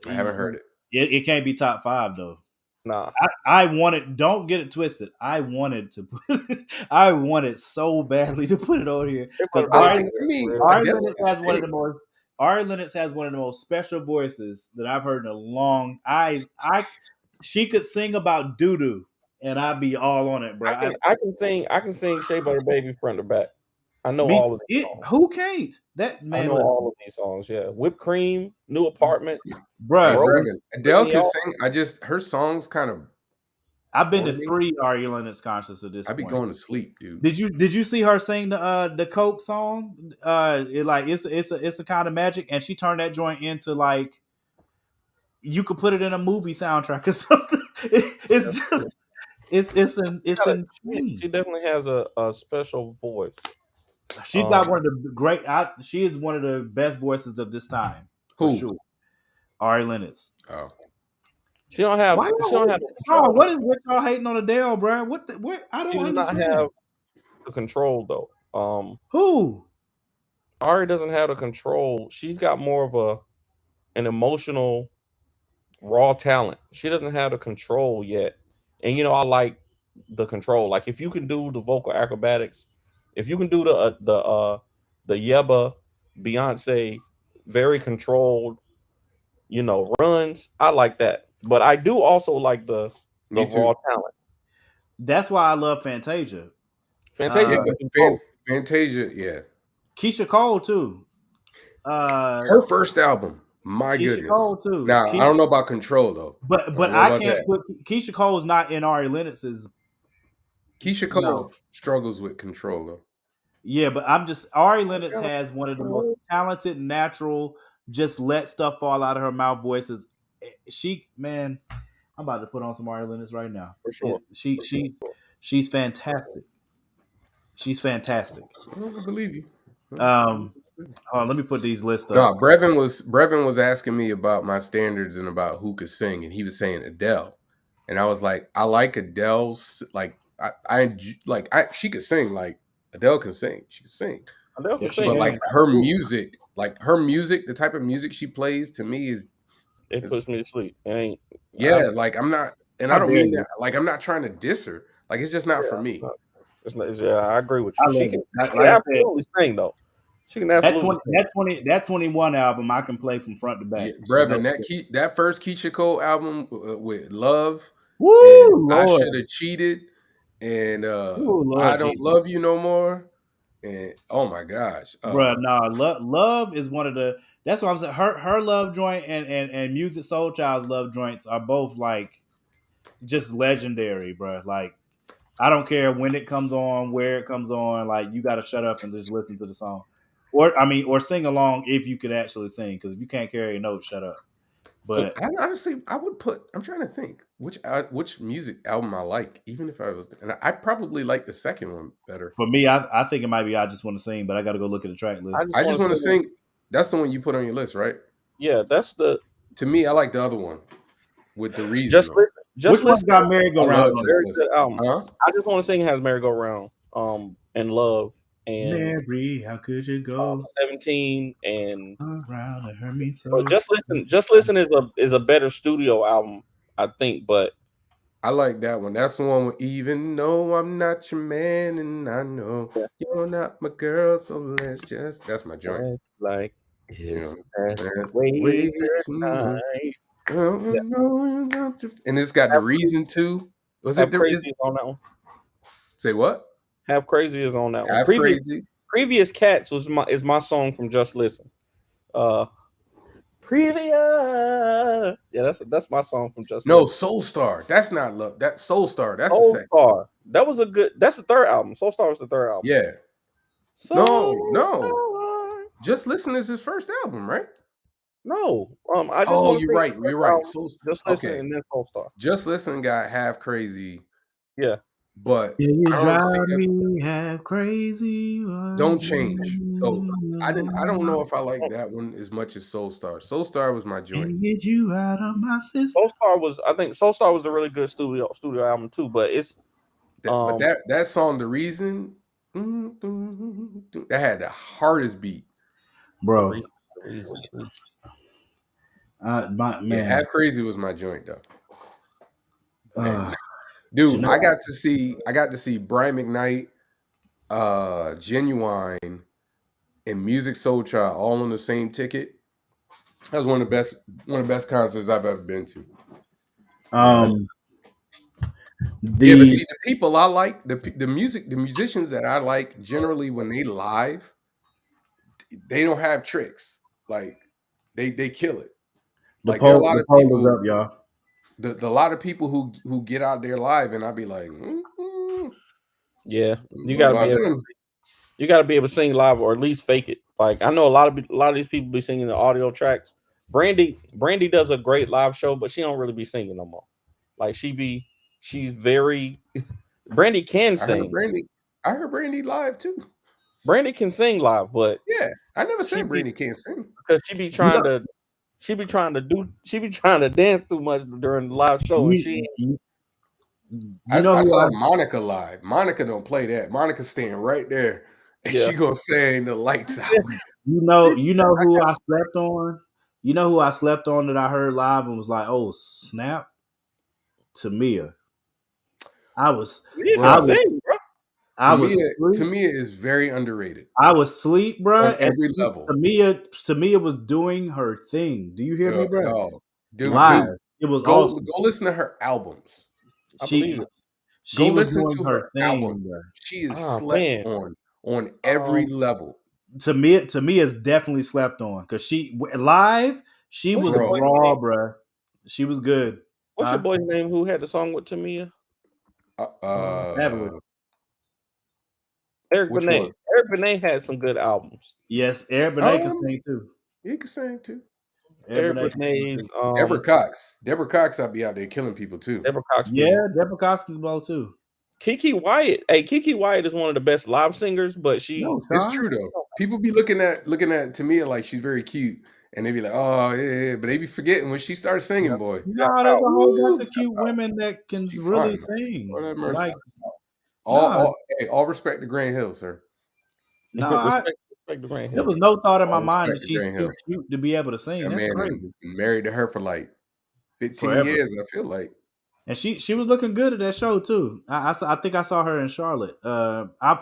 I haven't heard it. It can't be top 5 though. Nah, I wanted. Don't get it twisted. I wanted to put. I wanted so badly to put it on here because Ari Lennox has one of the most. Ari Lennox has one of the most special voices that I've heard in a long. She could sing about doo doo, and I'd be all on it, bro. I can sing Shea Butter Baby front to back. I know all of these songs. Who can't? That man. I know all of these songs. Yeah, Whipped Cream, New Apartment, bro. Adele can sing. Her songs kind of. I've been to 3 Ari Lennox concerts at this point. I'd be going to sleep, dude. Did you see her sing the Coke song? It's a kind of magic, and she turned that joint into like you could put it in a movie soundtrack or something. It's insane. She definitely has a special voice. She got one of the great. She is one of the best voices of this time. For sure. Ari Lennox. Oh. She don't have. What is with y'all hating on Adele, bro? What? I don't understand. She does not have the control though. Who? Ari doesn't have the control. She's got more of an emotional, raw talent. She doesn't have the control yet. And I like the control. Like if you can do the vocal acrobatics, if you can do the Yeba, Beyonce, very controlled, runs, I like that. But I do also like the raw talent. That's why I love Fantasia. Fantasia, yeah. Keisha Cole too. Her first album, my Keisha goodness. Cole too. Now I don't know about Control though. But I can't put Keisha Cole's not in Ari Lennox's. Keisha Cole struggles with Control though. Yeah, but Ari Lennox has one of the most talented, natural, just let stuff fall out of her mouth voices. I'm about to put on some Ari Lennox right now. For sure. She's fantastic. She's fantastic. I believe you. Let me put these lists up. No, Brevin was asking me about my standards and about who could sing, and he was saying Adele, and I was like, I like Adele's she could sing like Adele can sing. She can sing. Adele can sing, but like her music, the type of music she plays to me it puts me to sleep. I'm not, and I don't mean that. Like I'm not trying to diss her. Like it's just not for me. I agree with you. She can absolutely sing though. She can absolutely that 21 album I can play from front to back. Yeah, Brevin, that first Keisha Cole album with Love. Woo! I should have cheated, and I don't love you no more. And oh my gosh, bro, Love is one of the That's what I'm saying. Her love joint and Music Soul Child's love joints are both like just legendary, bro. Like I don't care when it comes on, where it comes on. Like you got to shut up and just listen to the song, or sing along if you could actually sing. Because if you can't carry a note, shut up. But honestly, I would put. I'm trying to think which music album I like, even if I was, and I probably like the second one better. for me, I think it might be I Just Want to Sing, but I got to go look at the track list. I just want to sing. That's the one you put on your list, right? Yeah, that's the. To me, I like the other one with the reason. Just listen. Just Which listen. one got merry-go-round? Very good album. Huh? I Just Want to Sing has merry-go-round. And Love and Mary, how could you go 17 and around and hurt me so? but Just Listen is a better studio album, I think. But I like that one. That's the one with even though I'm not your man and I know you're not my girl, so let's just. That's my joint. like You it's know, way tonight. tonight. And it's got the reason too. Was it Have the Crazy is on that one? Say what? Have Crazy is on that one. Have Crazy. Previous Cats is my song from Just Listen. Previous. Yeah, that's my song from Just No, Listen. Soul Star. That's not love. That's Soul Star. That's Soul the second. Star. That's the third album. Soul Star was the third album. Yeah. Soul No. Star. Just Listen is his first album, right? No. I just want to you're right. You're right. Just Listen and then Soul Star. Just Listen got Half Crazy. Yeah. But you drive me half crazy. Don't Change. So I don't know if I like that one as much as Soul Star. Soul Star was my joint. Get you out of my system. Soul Star was a really good studio album too, but it's but that song, The Reason, that had the hardest beat. Bro. Man. Yeah, Half Crazy was my joint though. Dude, you know, I got to see Brian McKnight, Genuine, and Music Soul Child all on the same ticket. That was one of the best concerts I've ever been to. Um, but see, the people I like, the musicians that I like, generally when they live, they don't have tricks. Like they kill it. Like there are a lot of people, up, y'all. The lot of people who get out there live, and I'll be like, yeah, you gotta be able to sing live or at least fake it. Like I know a lot of these people be singing the audio tracks. Brandy does a great live show, but she don't really be singing no more. Like she's very. Brandy can sing. I heard Brandy live too. Brandy can sing live, but yeah, I never said Brandy can't sing because she be trying to dance too much during the live show, and I saw Monica live. Monica don't play that. Monica's staying right there, and she gonna sing the lights out. You know who I slept on? You know who I slept on that I heard live and was like, oh snap, Tamia. Tamia is very underrated. I was asleep, bro. On every level. Tamia was doing her thing. Do you hear me, bro? No. Dude, live. It was awesome. Go listen to her albums. She was doing her thing, bro. She is slept on every level. Tamia is definitely slept on because she live. She was raw, bro. She was good. What's your boy's name? Who had the song with Tamia? Eric Benet. Eric Benet had some good albums. Yes, Eric Benet can sing too. He can sing too. Eric Benet's Deborah Cox, I'll be out there killing people too. Deborah Cox. Yeah, Deborah Cox can blow too. Kiki Wyatt. Hey, Kiki Wyatt is one of the best live singers, but it's true though. People be looking at Tamia like she's very cute. And they be like, oh, yeah, but they be forgetting when she starts singing, boy. No, there's a whole bunch of cute women that can really sing. Like, all respect to Grand Hill, sir. No, respect to Grand Hill. There was no thought in my mind that she's too cute to be able to sing. That's crazy. Married to her for like 15 years, I feel like. And she was looking good at that show too. I think I saw her in Charlotte.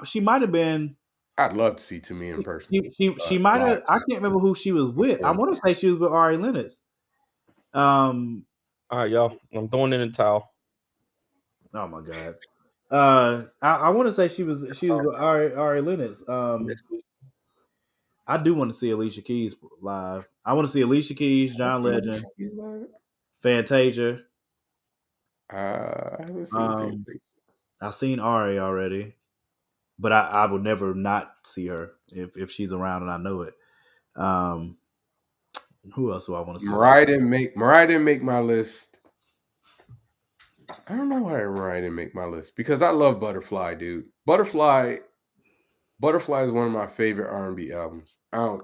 She might have been. I'd love to see Tamia in person. She might have. I can't remember who she was with. I want to say she was with Ari Lennox. All right, y'all. I'm throwing in the towel. Oh my god. I want to say she was with Ari Lennox. I do want to see Alicia Keys live. I want to see Alicia Keys, John Legend, Fantasia. I haven't seen Fantasia. I've seen Ari already, but I would never not see her if she's around and I know it. Who else do I want to see? Mariah didn't make my list. I don't know why Mariah didn't make my list because I love Butterfly, dude. Butterfly is one of my favorite R&B albums. I don't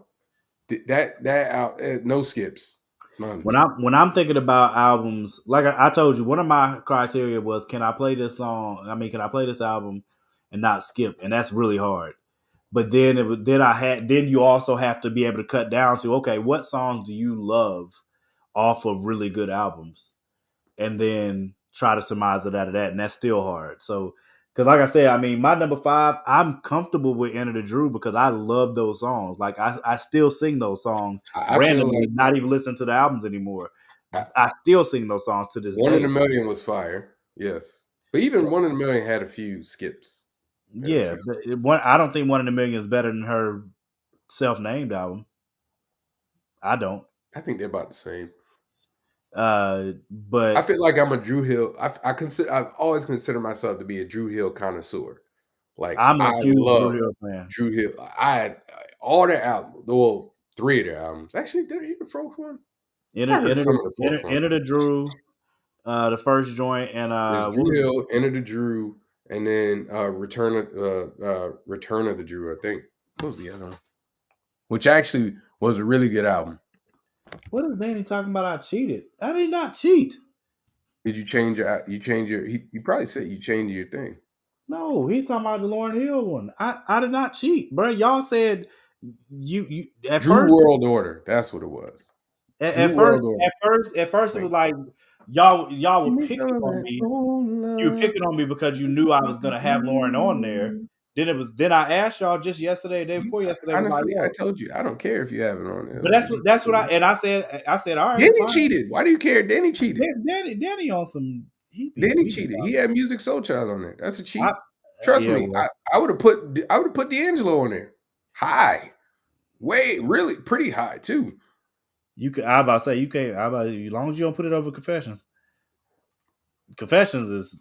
no skips. None. When I'm thinking about albums, like I told you, one of my criteria was can I play this song? I mean, can I play this album and not skip? And that's really hard. But then you also have to be able to cut down to, okay, what songs do you love off of really good albums? And then try to surmise it out of that. And that's still hard. So, because like I said, I mean, my number 5, I'm comfortable with Enter the Drew because I love those songs. Like I still sing those songs randomly, not even listen to the albums anymore. I still sing those songs to this day. 1 in a Million was fire. Yes. But even 1 in a Million had a few skips. Yeah, I don't think 1 in a Million is better than her self-named album. I don't. I think they're about the same. But I feel like I'm a Drew Hill. I've always considered myself to be a Drew Hill connoisseur. Like I'm a huge love Drew Hill fan. Drew Hill. I had all their albums. Well, 3 of their albums. Actually, did I hear the 4th one? Enter the Drew, the first joint, and Drew Hill, Enter the Drew, and then Return of the Drew. I think what was the other one? Which actually was a really good album. What is Danny talking about? I cheated. I did not cheat. Did you change your? You probably said you changed your thing. No, he's talking about the Lauryn Hill one. I did not cheat, bro. Y'all said you at Drew first World Order. That's what it was. At first, it was like y'all were picking on me. You were picking on me because you knew I was gonna have Lauryn on there. Then I asked y'all just yesterday, day before yesterday. Honestly, I told you I don't care if you have it on there. But that's what I said. All right. Danny cheated. Why do you care? Danny cheated. Danny on some. Danny cheated. He had Music Soul Child on there. That's a cheat. Trust me. Well, I would have put D'Angelo on there. High, really pretty high too. I about to say you can't. As long as you don't put it over Confessions. Confessions is.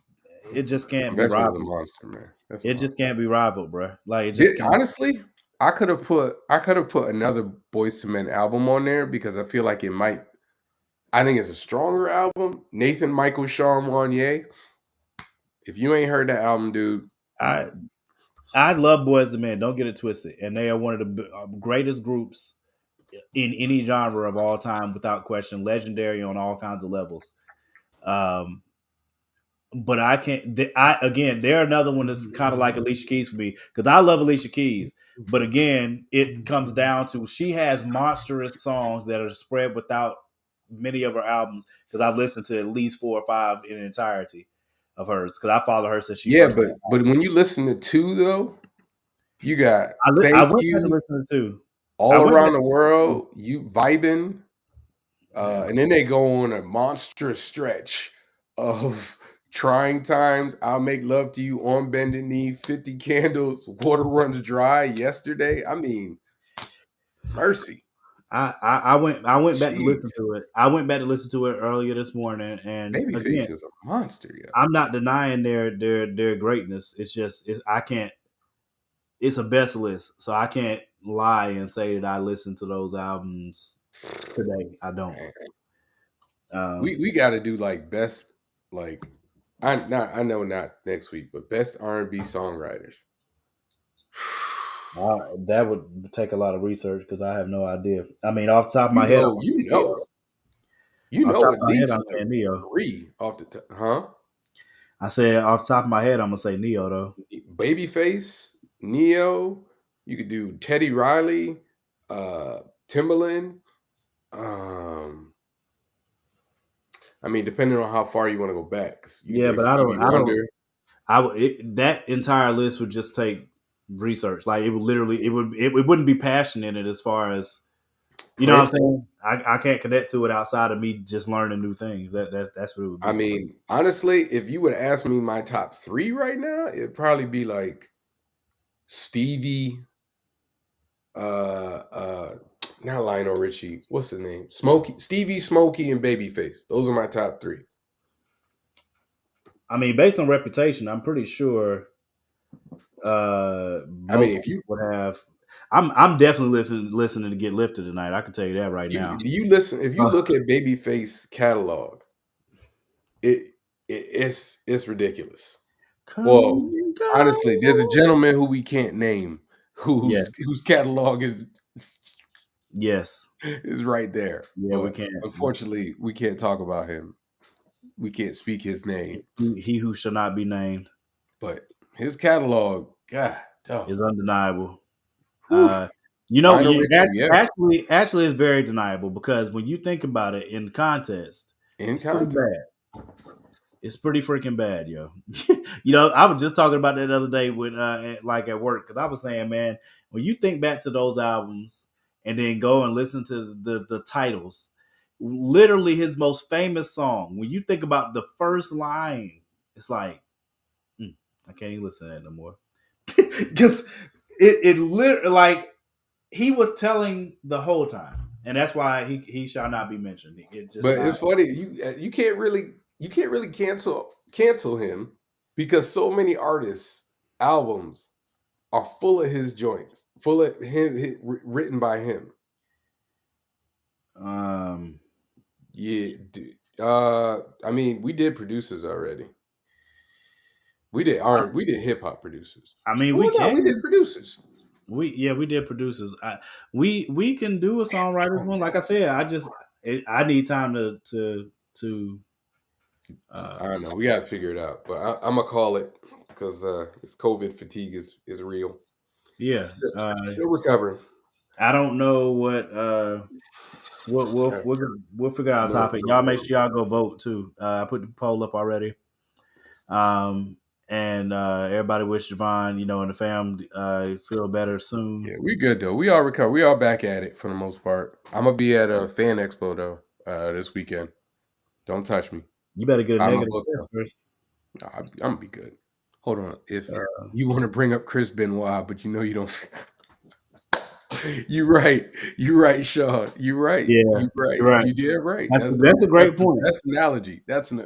It just can't be rivaled. A monster, man. It just can't be rivaled, bro. Like it just honestly, I could have put another Boyz II Men album on there because I feel like it might. I think it's a stronger album. Nathan Michael Sean Wanye. If you ain't heard that album, dude, I love Boyz II Men. Don't get it twisted, and they are one of the greatest groups in any genre of all time, without question. Legendary on all kinds of levels. But I can't. They're another one that's kind of like Alicia Keys for me because I love Alicia Keys. But again, it comes down to she has monstrous songs that are spread without many of her albums because I've listened to at least 4 or 5 in entirety of hers because I follow her since she. Yeah, but when you listen to 2 though, you got I went back to listen to 2. All Around the World, You Vibin', and then they go on a monstrous stretch of. Trying Times, I'll Make Love to You, On Bended Knee, 50 Candles, Water Runs Dry, Yesterday. I mean, mercy. I went back to listen to it. I went back to listen to it earlier this morning, and Babyface is a monster. Yeah. I'm not denying their greatness. It's just I can't. It's a best list, so I can't lie and say that I listened to those albums today. I don't. We got to do like best like. I know not next week, but best R&B songwriters. That would take a lot of research because I have no idea. I mean, off the top of my head, you know, at least 3 off the top, huh? I said off the top of my head, I'm gonna say Neo though. Babyface, Neo. You could do Teddy Riley, Timbaland. I mean, depending on how far you want to go back. But that entire list would just take research. Like it would literally, it wouldn't be passion in it as far as, you know what I'm saying? I can't connect to it outside of me just learning new things. That's what it would be. I mean, honestly, if you would ask me my top 3 right now, it'd probably be like Stevie, not Lionel Richie. What's his name? Stevie, Smokey, and Babyface. Those are my top 3. I mean, based on reputation, I'm pretty sure. Most if you would have. I'm definitely listening to Get Lifted tonight. I can tell you that right now. you listen, if you look at Babyface catalog, it's ridiculous. Well, honestly, there's a gentleman who we can't name whose catalog is right there. Yeah, but we can't. Unfortunately, we can't talk about him. We can't speak his name. He who shall not be named. But his catalog, God, is undeniable. Richie, Actually, it's very deniable because when you think about it in context, it's pretty bad. It's pretty freaking bad, yo. I was just talking about that the other day with like at work because I was saying, man, when you think back to those albums and then go and listen to the titles, literally his most famous song. When you think about the first line, it's like, I can't even listen to that no more because it literally like he was telling the whole time, and that's why he shall not be mentioned. It's funny you can't really cancel him because so many artists' albums are full of his joints, full of him written by him. Yeah, dude. I mean, we did producers already. We did hip hop producers. I mean, we did producers. We did producers. We can do a songwriters one. Like I said, I need time to. I don't know. We gotta figure it out, but I'm gonna call it because this COVID fatigue is real. Yeah, still recovering. I don't know what we'll figure out a topic. Y'all make sure y'all go vote too. I put the poll up already. And everybody wish Javon, and the fam feel better soon. Yeah, we good though. We all recovered. We all back at it for the most part. I'm gonna be at a fan expo though this weekend. Don't touch me. You better get a negative test first. I'm gonna be good. Hold on. If you want to bring up Chris Benoit, but you don't. You're right, Sean. You're right. Yeah, you're right. You're right. You did right. That's a great point. That's an analogy. That's a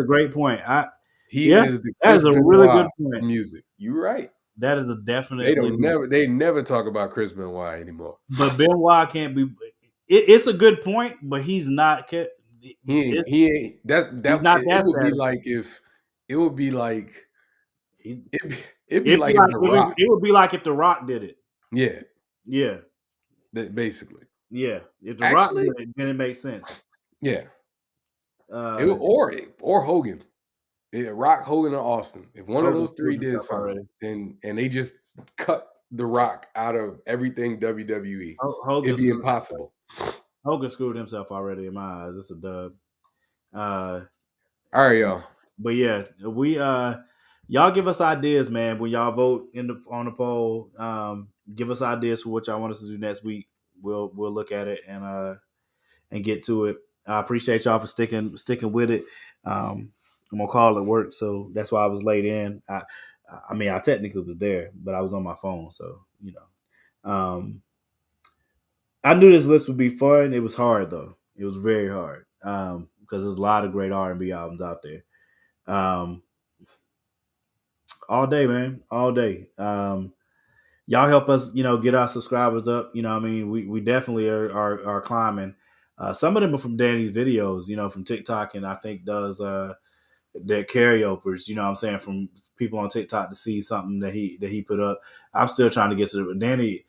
great point. That is a really good point. Music. You're right. That is a definitely. They never talk about Chris Benoit anymore. But Benoit can't be. It's a good point, but he's not. He ain't. It would be like if The Rock. It would be like if The Rock did it. Yeah. Yeah. Basically. Yeah. If The Rock did it, then it makes sense. Yeah. Or Hogan. Yeah, Rock, Hogan, or Austin. If one of those three did something, and they just cut The Rock out of everything WWE, it'd be impossible. Hogan screwed himself already in my eyes. It's a dub. All right, y'all. But yeah, we y'all give us ideas, man. When y'all vote on the poll, give us ideas for what y'all want us to do next week. We'll look at it and get to it. I appreciate y'all for sticking with it. I'm gonna call it work, so that's why I was late in. I mean, I technically was there, but I was on my phone, so I knew this list would be fun. It was hard though. It was very hard because there's a lot of great R&B albums out there. All day, man, all day. Y'all help us, get our subscribers up. I mean, we definitely are climbing. Some of them are from Danny's videos, from TikTok, and I think does their carryovers, what I'm saying, from people on TikTok to see something that he put up. I'm still trying to get to Danny.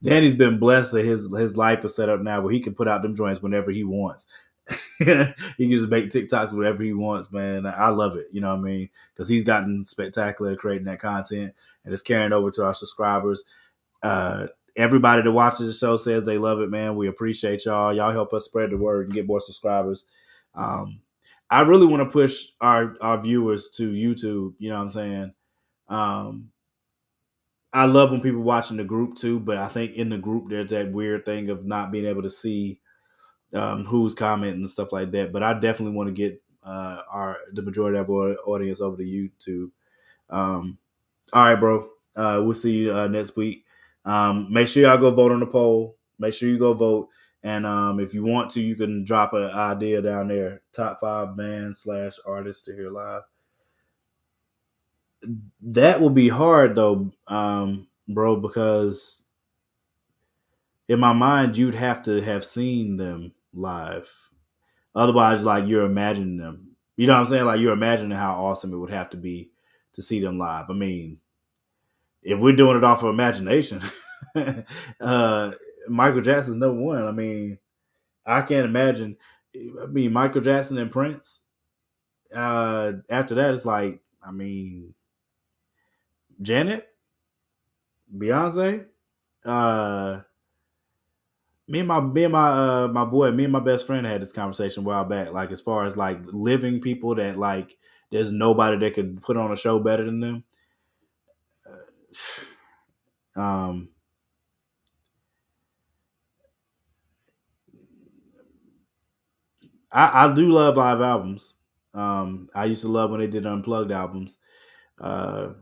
Danny's been blessed that his life is set up now where he can put out them joints whenever he wants. He can just make TikToks whatever he wants, man. I love it, what I mean? Because he's gotten spectacular at creating that content and it's carrying over to our subscribers. Everybody that watches the show says they love it, man. We appreciate y'all. Y'all help us spread the word and get more subscribers. I really want to push our viewers to YouTube. You know what I'm saying? I love when people watching the group too, but I think in the group there's that weird thing of not being able to see who's commenting and stuff like that. But I definitely want to get the majority of our audience over to YouTube. All right, bro. We'll see you next week. Make sure y'all go vote on the poll. Make sure you go vote. And if you want to, you can drop an idea down there. Top 5 bands / artists to hear live. That will be hard though, bro, because in my mind you'd have to have seen them live. Otherwise, like, you're imagining them. You know what I'm saying? Like, you're imagining how awesome it would have to be to see them live. I mean, if we're doing it off of imagination, Michael Jackson's #1. I mean, I can't imagine. I mean, Michael Jackson and Prince. After that, it's like, I mean, Janet, Beyonce. Me and my best friend had this conversation a while back. Like, as far as like living people that, like, there's nobody that could put on a show better than them. I do love live albums. I used to love when they did unplugged albums. Yeah,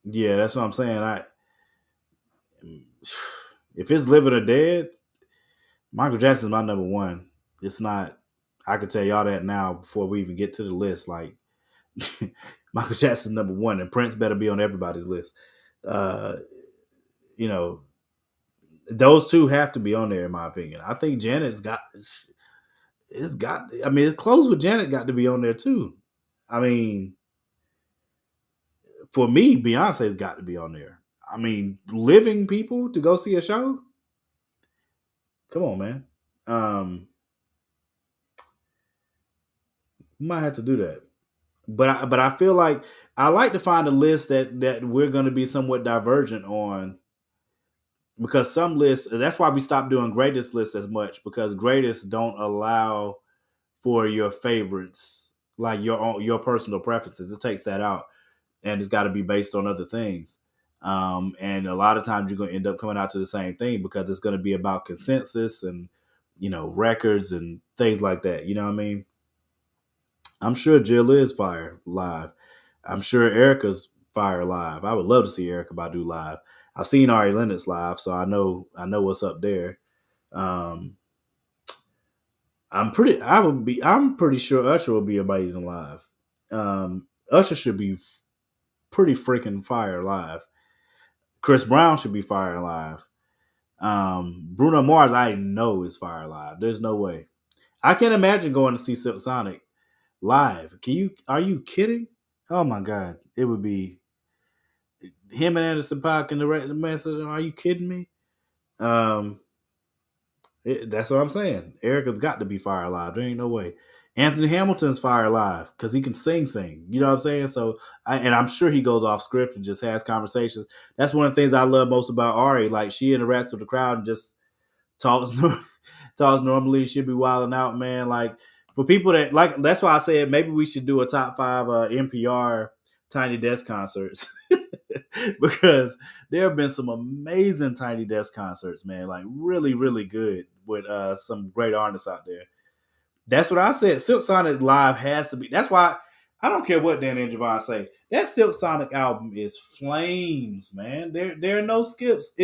that's what I'm saying. If it's living or dead, Michael Jackson's my #1. It's not. I could tell y'all that now before we even get to the list. Like, Michael Jackson's #1, and Prince better be on everybody's list. You know, those two have to be on there in my opinion. I think Janet's got. It's got. I mean, it's close with Janet got to be on there too. I mean, for me, Beyonce's got to be on there. I mean, living people to go see a show. Come on, man. We might have to do that. But I feel like I like to find a list that we're going to be somewhat divergent on, because some lists, that's why we stopped doing greatest lists as much, because greatest don't allow for your favorites, like your personal preferences. It takes that out, and it's got to be based on other things. And a lot of times you're going to end up coming out to the same thing, because it's going to be about consensus and, records and things like that. You know what I mean? I'm sure Jill is fire live. I'm sure Erica's fire live. I would love to see Erica Badu live. I've seen Ari Lennox live, so I know what's up there. I'm pretty sure Usher will be amazing live. Usher should be pretty freaking fire live. Chris Brown should be fire live. Bruno Mars, I know, is fire live. There's no way. I can't imagine going to see Silk Sonic live. Are you kidding? Oh my God. It would be him and Anderson .Paak and the rest of the man. Are you kidding me? That's what I'm saying. Erica's got to be fire live. There ain't no way. Anthony Hamilton's fire live because he can sing. You know what I'm saying? So, I'm sure he goes off script and just has conversations. That's one of the things I love most about Ari. Like, she interacts with the crowd and just talks normally. She'll be wilding out, man. Like, for people that like, that's why I said maybe we should do a top 5 NPR Tiny Desk concerts. Because there have been some amazing Tiny Desk concerts, man. Like, really, really good with some great artists out there. That's what I said. Silk Sonic live has to be. That's why I don't care what Dan and Javon say. That Silk Sonic album is flames, man. There are no skips.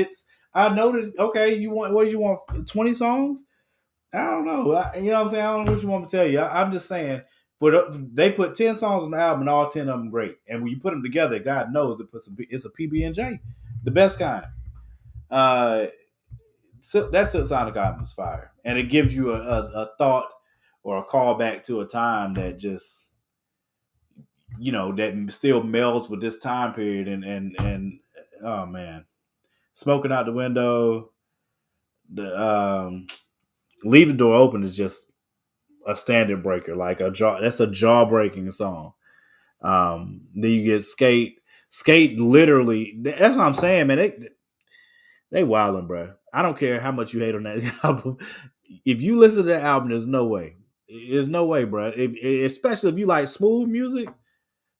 I noticed. Okay, what do you want? 20 songs? I don't know. You know what I'm saying? I don't know what you want me to tell you. I'm just saying. But they put 10 songs on the album, and all 10 of them great. And when you put them together, God knows it's a PB&J, the best kind. So that Silk Sonic album is fire, and it gives you a thought or a callback to a time that just, that still melds with this time period. And oh man, Smoking Out the Window, the Leave the Door Open is just a standard breaker, like that's a jaw breaking song. Then you get Skate literally. That's what I'm saying, man. They wilding, bro. I don't care how much you hate on that album. If you listen to that album, there's no way. There's no way, bro. Especially if you like smooth music.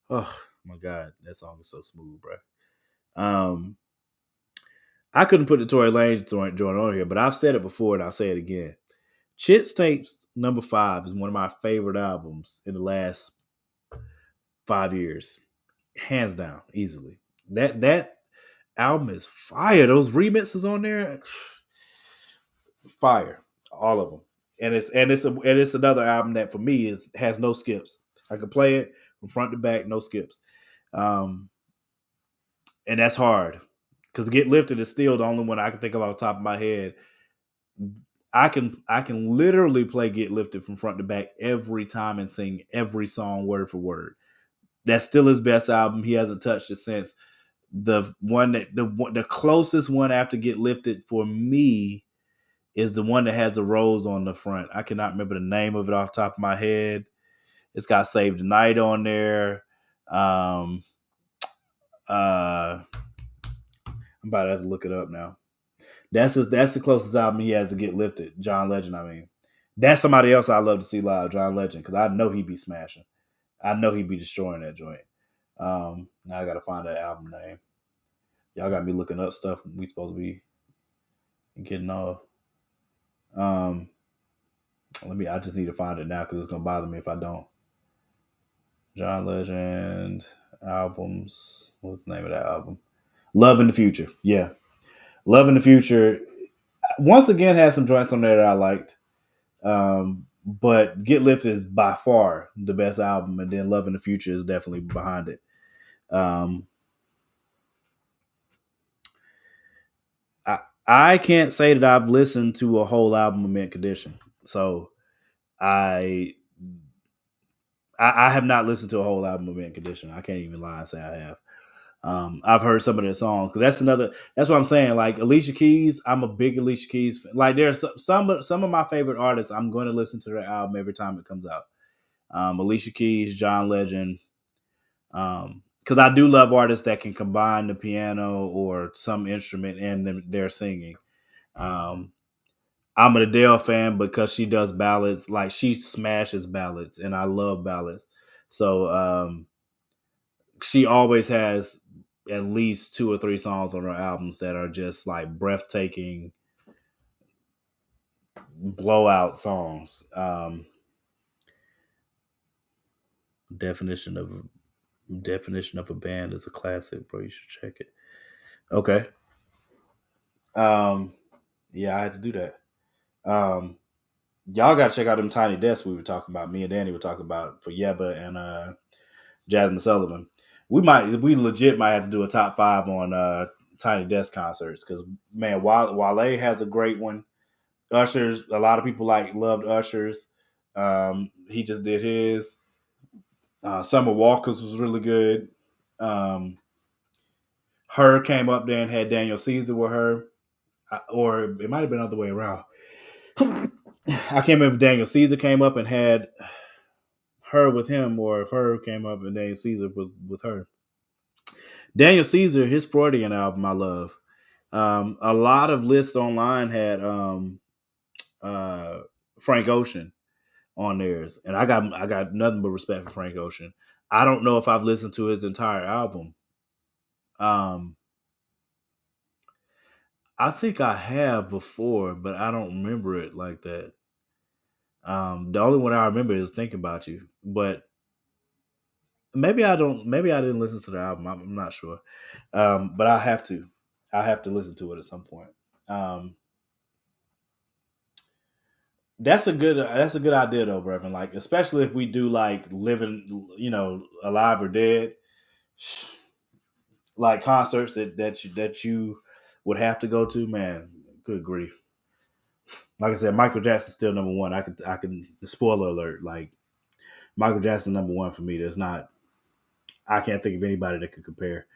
Oh my God, that song is so smooth, bro. I couldn't put the Tory Lanez joint on here, but I've said it before and I'll say it again. Chit's Tapes #5 is one of my favorite albums in the last 5 years, hands down, easily. That album is fire. Those remixes on there, fire, all of them. And it's another album that for me has no skips. I can play it from front to back, no skips. And that's hard because Get Lifted is still the only one I can think of off the top of my head. I can literally play Get Lifted from front to back every time and sing every song word for word. That's still his best album. He hasn't touched it since. The closest one after Get Lifted for me is the one that has the rose on the front. I cannot remember the name of it off the top of my head. It's got Save the Night on there. I'm about to have to look it up now. That's the closest album he has to Get Lifted. John Legend, I mean. That's somebody else I love to see live, John Legend, because I know he'd be smashing. I know he'd be destroying that joint. Now I got to find that album name. Y'all got me looking up stuff we supposed to be getting off. I just need to find it now because it's gonna bother me if I don't. John Legend albums. What's the name of that album? Love in the Future. Yeah, Love in the Future. Once again, has some joints on there that I liked. But Get Lifted is by far the best album, and then Love in the Future is definitely behind it. I can't say that I've listened to a whole album of Mint Condition, so I have not listened to a whole album of Mint Condition. I can't even lie and say I have. I've heard some of their songs. That's what I'm saying. Like Alicia Keys, I'm a big Alicia Keys fan. Like there's some of my favorite artists. I'm going to listen to their album every time it comes out. Alicia Keys, John Legend. Because I do love artists that can combine the piano or some instrument and their singing. I'm an Adele fan because she does ballads. Like she smashes ballads, and I love ballads. So she always has at least 2 or 3 songs on her albums that are just like breathtaking blowout songs. Definition of a band is a classic, bro. You should check it. Okay. Yeah, I had to do that. Y'all gotta check out them Tiny Desks we were talking about. Me and Danny were talking about for Yeba and Jasmine Sullivan. We legit might have to do a top 5 on Tiny Desk concerts because man, Wale has a great one. Usher's, a lot of people loved Usher's. He just did his. Summer Walker's was really good. Her came up there and had Daniel Caesar with her, or it might have been the other way around. I can't remember if Daniel Caesar came up and had her with him, or if her came up and Daniel Caesar with her. Daniel Caesar, his Freudian album, I love. A lot of lists online had Frank Ocean on theirs, and I got nothing but respect for Frank Ocean. I don't know if I've listened to his entire album. I think I have before, but I don't remember it like that. The only one I remember is "Think About You," but maybe I don't. Maybe I didn't listen to the album. I'm not sure, but I have to. I have to listen to it at some point. That's a good idea though, Brevin. Like, especially if we do like living, alive or dead, like concerts that you would have to go to. Man, good grief! Like I said, Michael Jackson's still number one. I can spoiler alert. Like Michael Jackson number one for me. There's not. I can't think of anybody that could compare.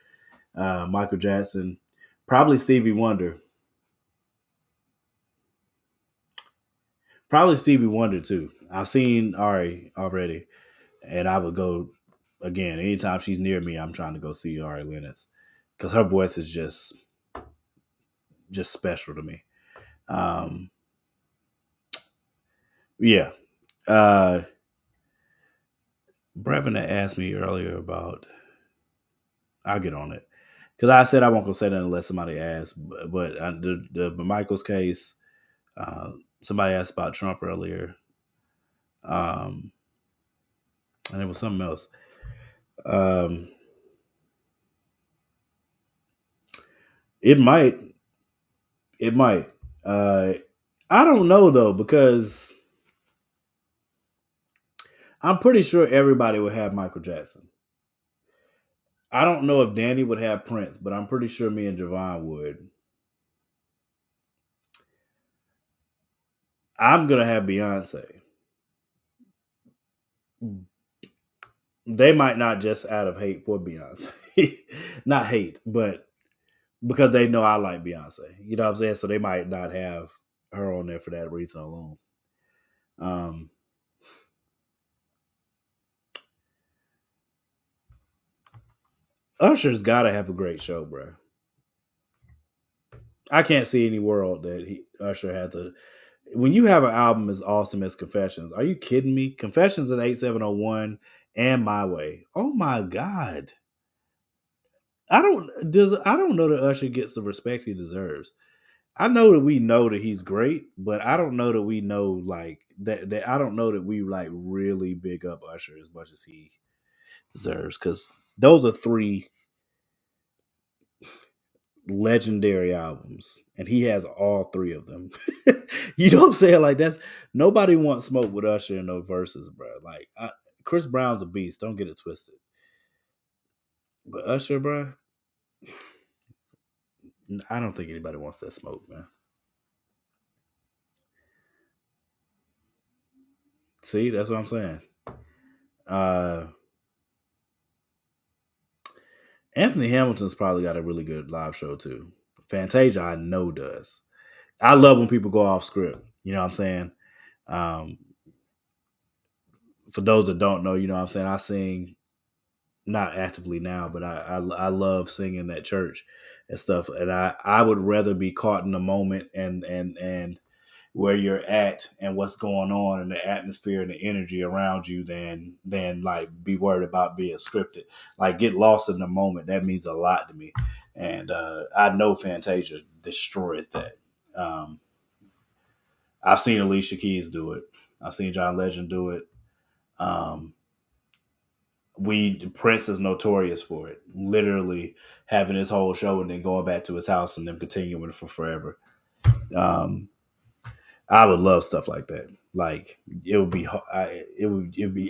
Michael Jackson, probably Stevie Wonder. Probably Stevie Wonder too. I've seen Ari already, and I would go again anytime she's near me. I'm trying to go see Ari Lennox because her voice is just special to me. Yeah. Brevin had asked me earlier about. I'll get on it because I said I won't go say that unless somebody asks. But the Michael's case, somebody asked about Trump earlier. And it was something else. It might. It might. I don't know though, because I'm pretty sure everybody would have Michael Jackson. I don't know if Danny would have Prince, but I'm pretty sure me and Javon would. I'm gonna have Beyonce. They might not just out of hate for Beyonce. Not hate, but because they know I like Beyonce. You know what I'm saying? So they might not have her on there for that reason alone. Usher's got to have a great show, bro. I can't see any world that Usher had to. When you have an album as awesome as Confessions, are you kidding me? Confessions in 8701 and My Way. Oh my God. I don't know that Usher gets the respect he deserves. I know that we know that he's great, but I don't know that we know like that I don't know that we like really big up Usher as much as he deserves, because those are three legendary albums and he has all three of them. You know what I'm saying? Like, that's nobody wants smoke with Usher in those verses, bro. Like, Chris Brown's a beast, don't get it twisted, but Usher, bro, I don't think anybody wants that smoke, man. See, that's what I'm saying. Anthony Hamilton's probably got a really good live show too. Fantasia, I know, does. I love when people go off script. You know what I'm saying? Um, for those that don't know, you know what I'm saying, I sing, not actively now, but I love singing at church and stuff. And I would rather be caught in the moment and where you're at and what's going on and the atmosphere and the energy around you than like be worried about being scripted. Like, get lost in the moment. That means a lot to me. And I know Fantasia destroys that. I've seen Alicia Keys do it. I've seen John Legend do it. Um, Prince is notorious for it. Literally having his whole show and then going back to his house and then continuing it for forever. I would love stuff like that. Like, it would be,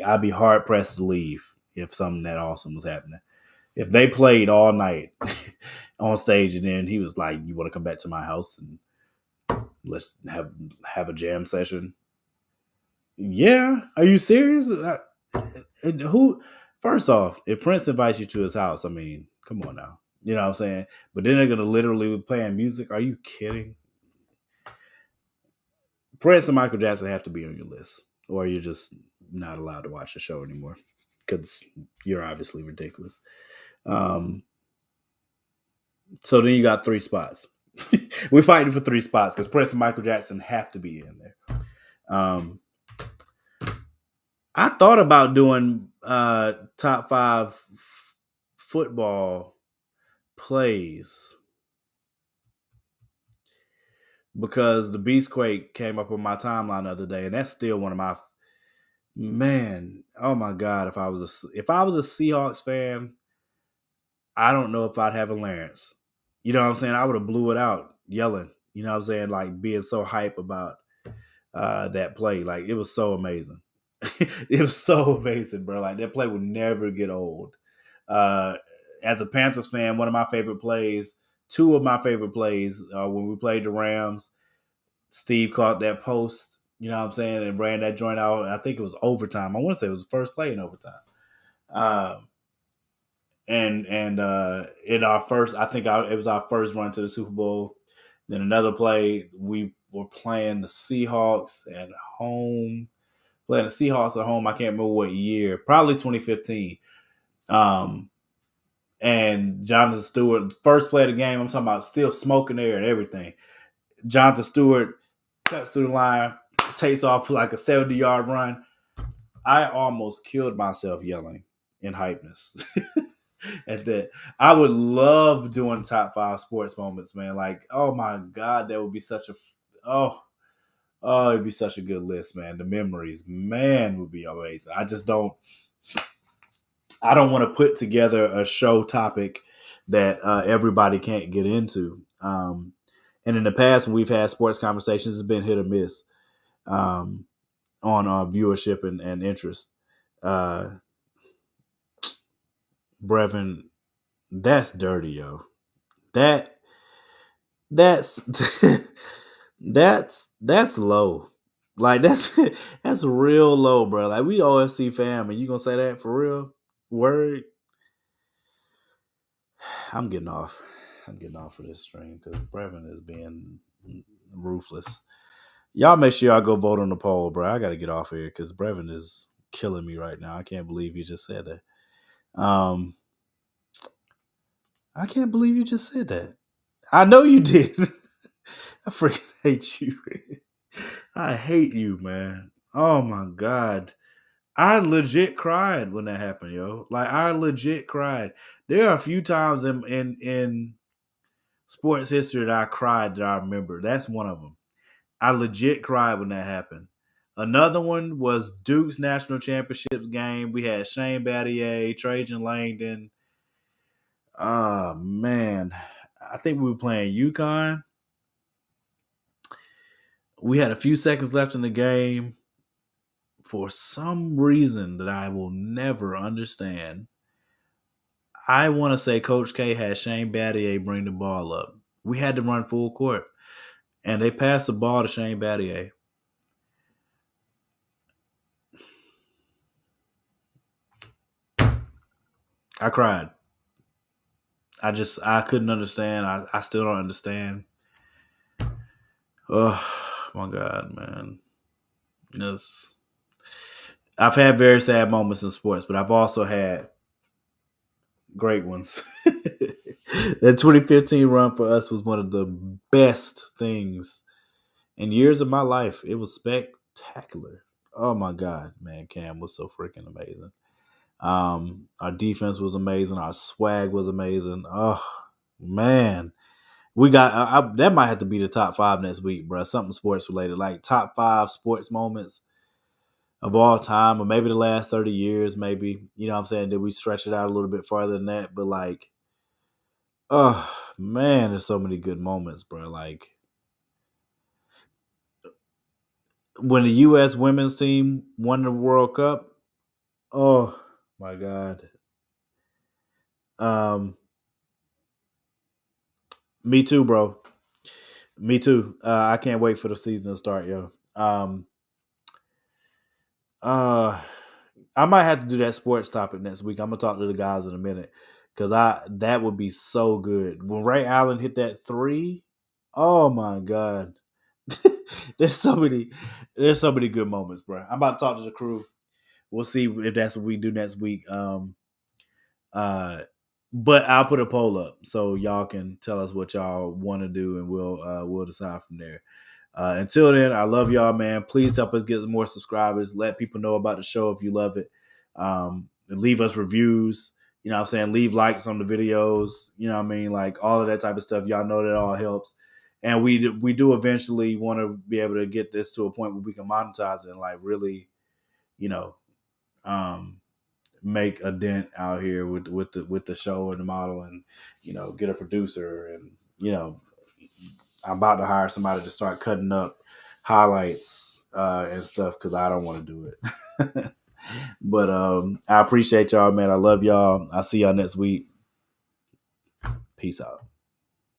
I'd be hard pressed to leave if something that awesome was happening. If they played all night on stage and then he was like, "You want to come back to my house and let's have a jam session?" Yeah, are you serious? Who? First off, if Prince invites you to his house, I mean, come on now. You know what I'm saying? But then they're gonna literally be playing music. Are you kidding? Prince and Michael Jackson have to be on your list, or you're just not allowed to watch the show anymore because you're obviously ridiculous. So then you got three spots. We're fighting for three spots because Prince and Michael Jackson have to be in there. I thought about doing top five football plays because the Beastquake came up on my timeline the other day, and that's still one of my Oh my God! If I was a Seahawks fan, I don't know if I'd have a larynx. You know what I'm saying? I would have blew it out yelling. You know what I'm saying? Like, being so hype about that play. Like, it was so amazing. It was so amazing, bro. Like, that play would never get old. As a Panthers fan, one of my favorite plays, two of my favorite plays, when we played the Rams, Steve caught that post, you know what I'm saying, and ran that joint out. I think it was overtime. I want to say it was the first play in overtime. And in our first, it was our first run to the Super Bowl. Then another play, we were playing the Seahawks at home. I can't remember what year, probably 2015. And Jonathan Stewart, first play of the game, I'm talking about still smoking there and everything. Jonathan Stewart cuts through the line, takes off for like a 70-yard run. I almost killed myself yelling in hypeness. At that, I would love doing top five sports moments, man. Like, oh my God, that would be such a it'd be such a good list, man. The memories, man, would be amazing. I don't want to put together a show topic that everybody can't get into. And in the past, when we've had sports conversations, it's been hit or miss on viewership and interest. Brevin, that's dirty, yo. That's that's low. Like that's real low, bro. Like we OFC fam, and you gonna say that for real? Word. I'm getting off. I'm getting off of this stream because Brevin is being ruthless. Y'all make sure y'all go vote on the poll, bro. I got to get off here because Brevin is killing me right now. I can't believe you just said that. I can't believe you just said that. I know you did. I freaking hate you. I hate you, man. Oh my God. I legit cried when that happened, yo. Like I legit cried. There are a few times in sports history that I cried that I remember. That's one of them. I legit cried when that happened. Another one was Duke's national championship game. We had Shane Battier, Trajan Langdon. Oh man. I think we were playing UConn. We had a few seconds left in the game. For some reason that I will never understand, I want to say Coach K had Shane Battier bring the ball up. We had to run full court, and they passed the ball to Shane Battier. I cried. I couldn't understand. I still don't understand. Oh my God, man. I've had very sad moments in sports, but I've also had great ones. That 2015 run for us was one of the best things in years of my life. It was spectacular. Oh my God, man, Cam was so freaking amazing. Our defense was amazing. Our swag was amazing. Oh man, we got that might have to be the top 5 next week, bro. Something sports related, like top 5 sports moments of all time, or maybe the last 30 years. Maybe, you know what I'm saying? Did we stretch it out a little bit farther than that? But like, oh man, there's so many good moments, bro. Like when the U.S. women's team won the World Cup. Oh my God. Me too, bro. Me too. I can't wait for the season to start, yo. I might have to do that sports topic next week. I'm gonna talk to the guys in a minute because that would be so good. When Ray Allen hit that 3, oh my God. there's so many good moments, bro. I'm about to talk to the crew. We'll see if that's what we do next week. But I'll put a poll up so y'all can tell us what y'all want to do, and we'll decide from there. Until then, I love y'all, man. Please help us get more subscribers. Let people know about the show if you love it. And leave us reviews. You know what I'm saying? Leave likes on the videos. You know what I mean? Like all of that type of stuff. Y'all know that all helps. And we do eventually want to be able to get this to a point where we can monetize it and like really, you know, make a dent out here with the show and the model, and you know, get a producer, and you know, I'm about to hire somebody to start cutting up highlights and stuff because I don't want to do it. But I appreciate y'all, man. I love y'all. I'll see y'all next week. Peace out.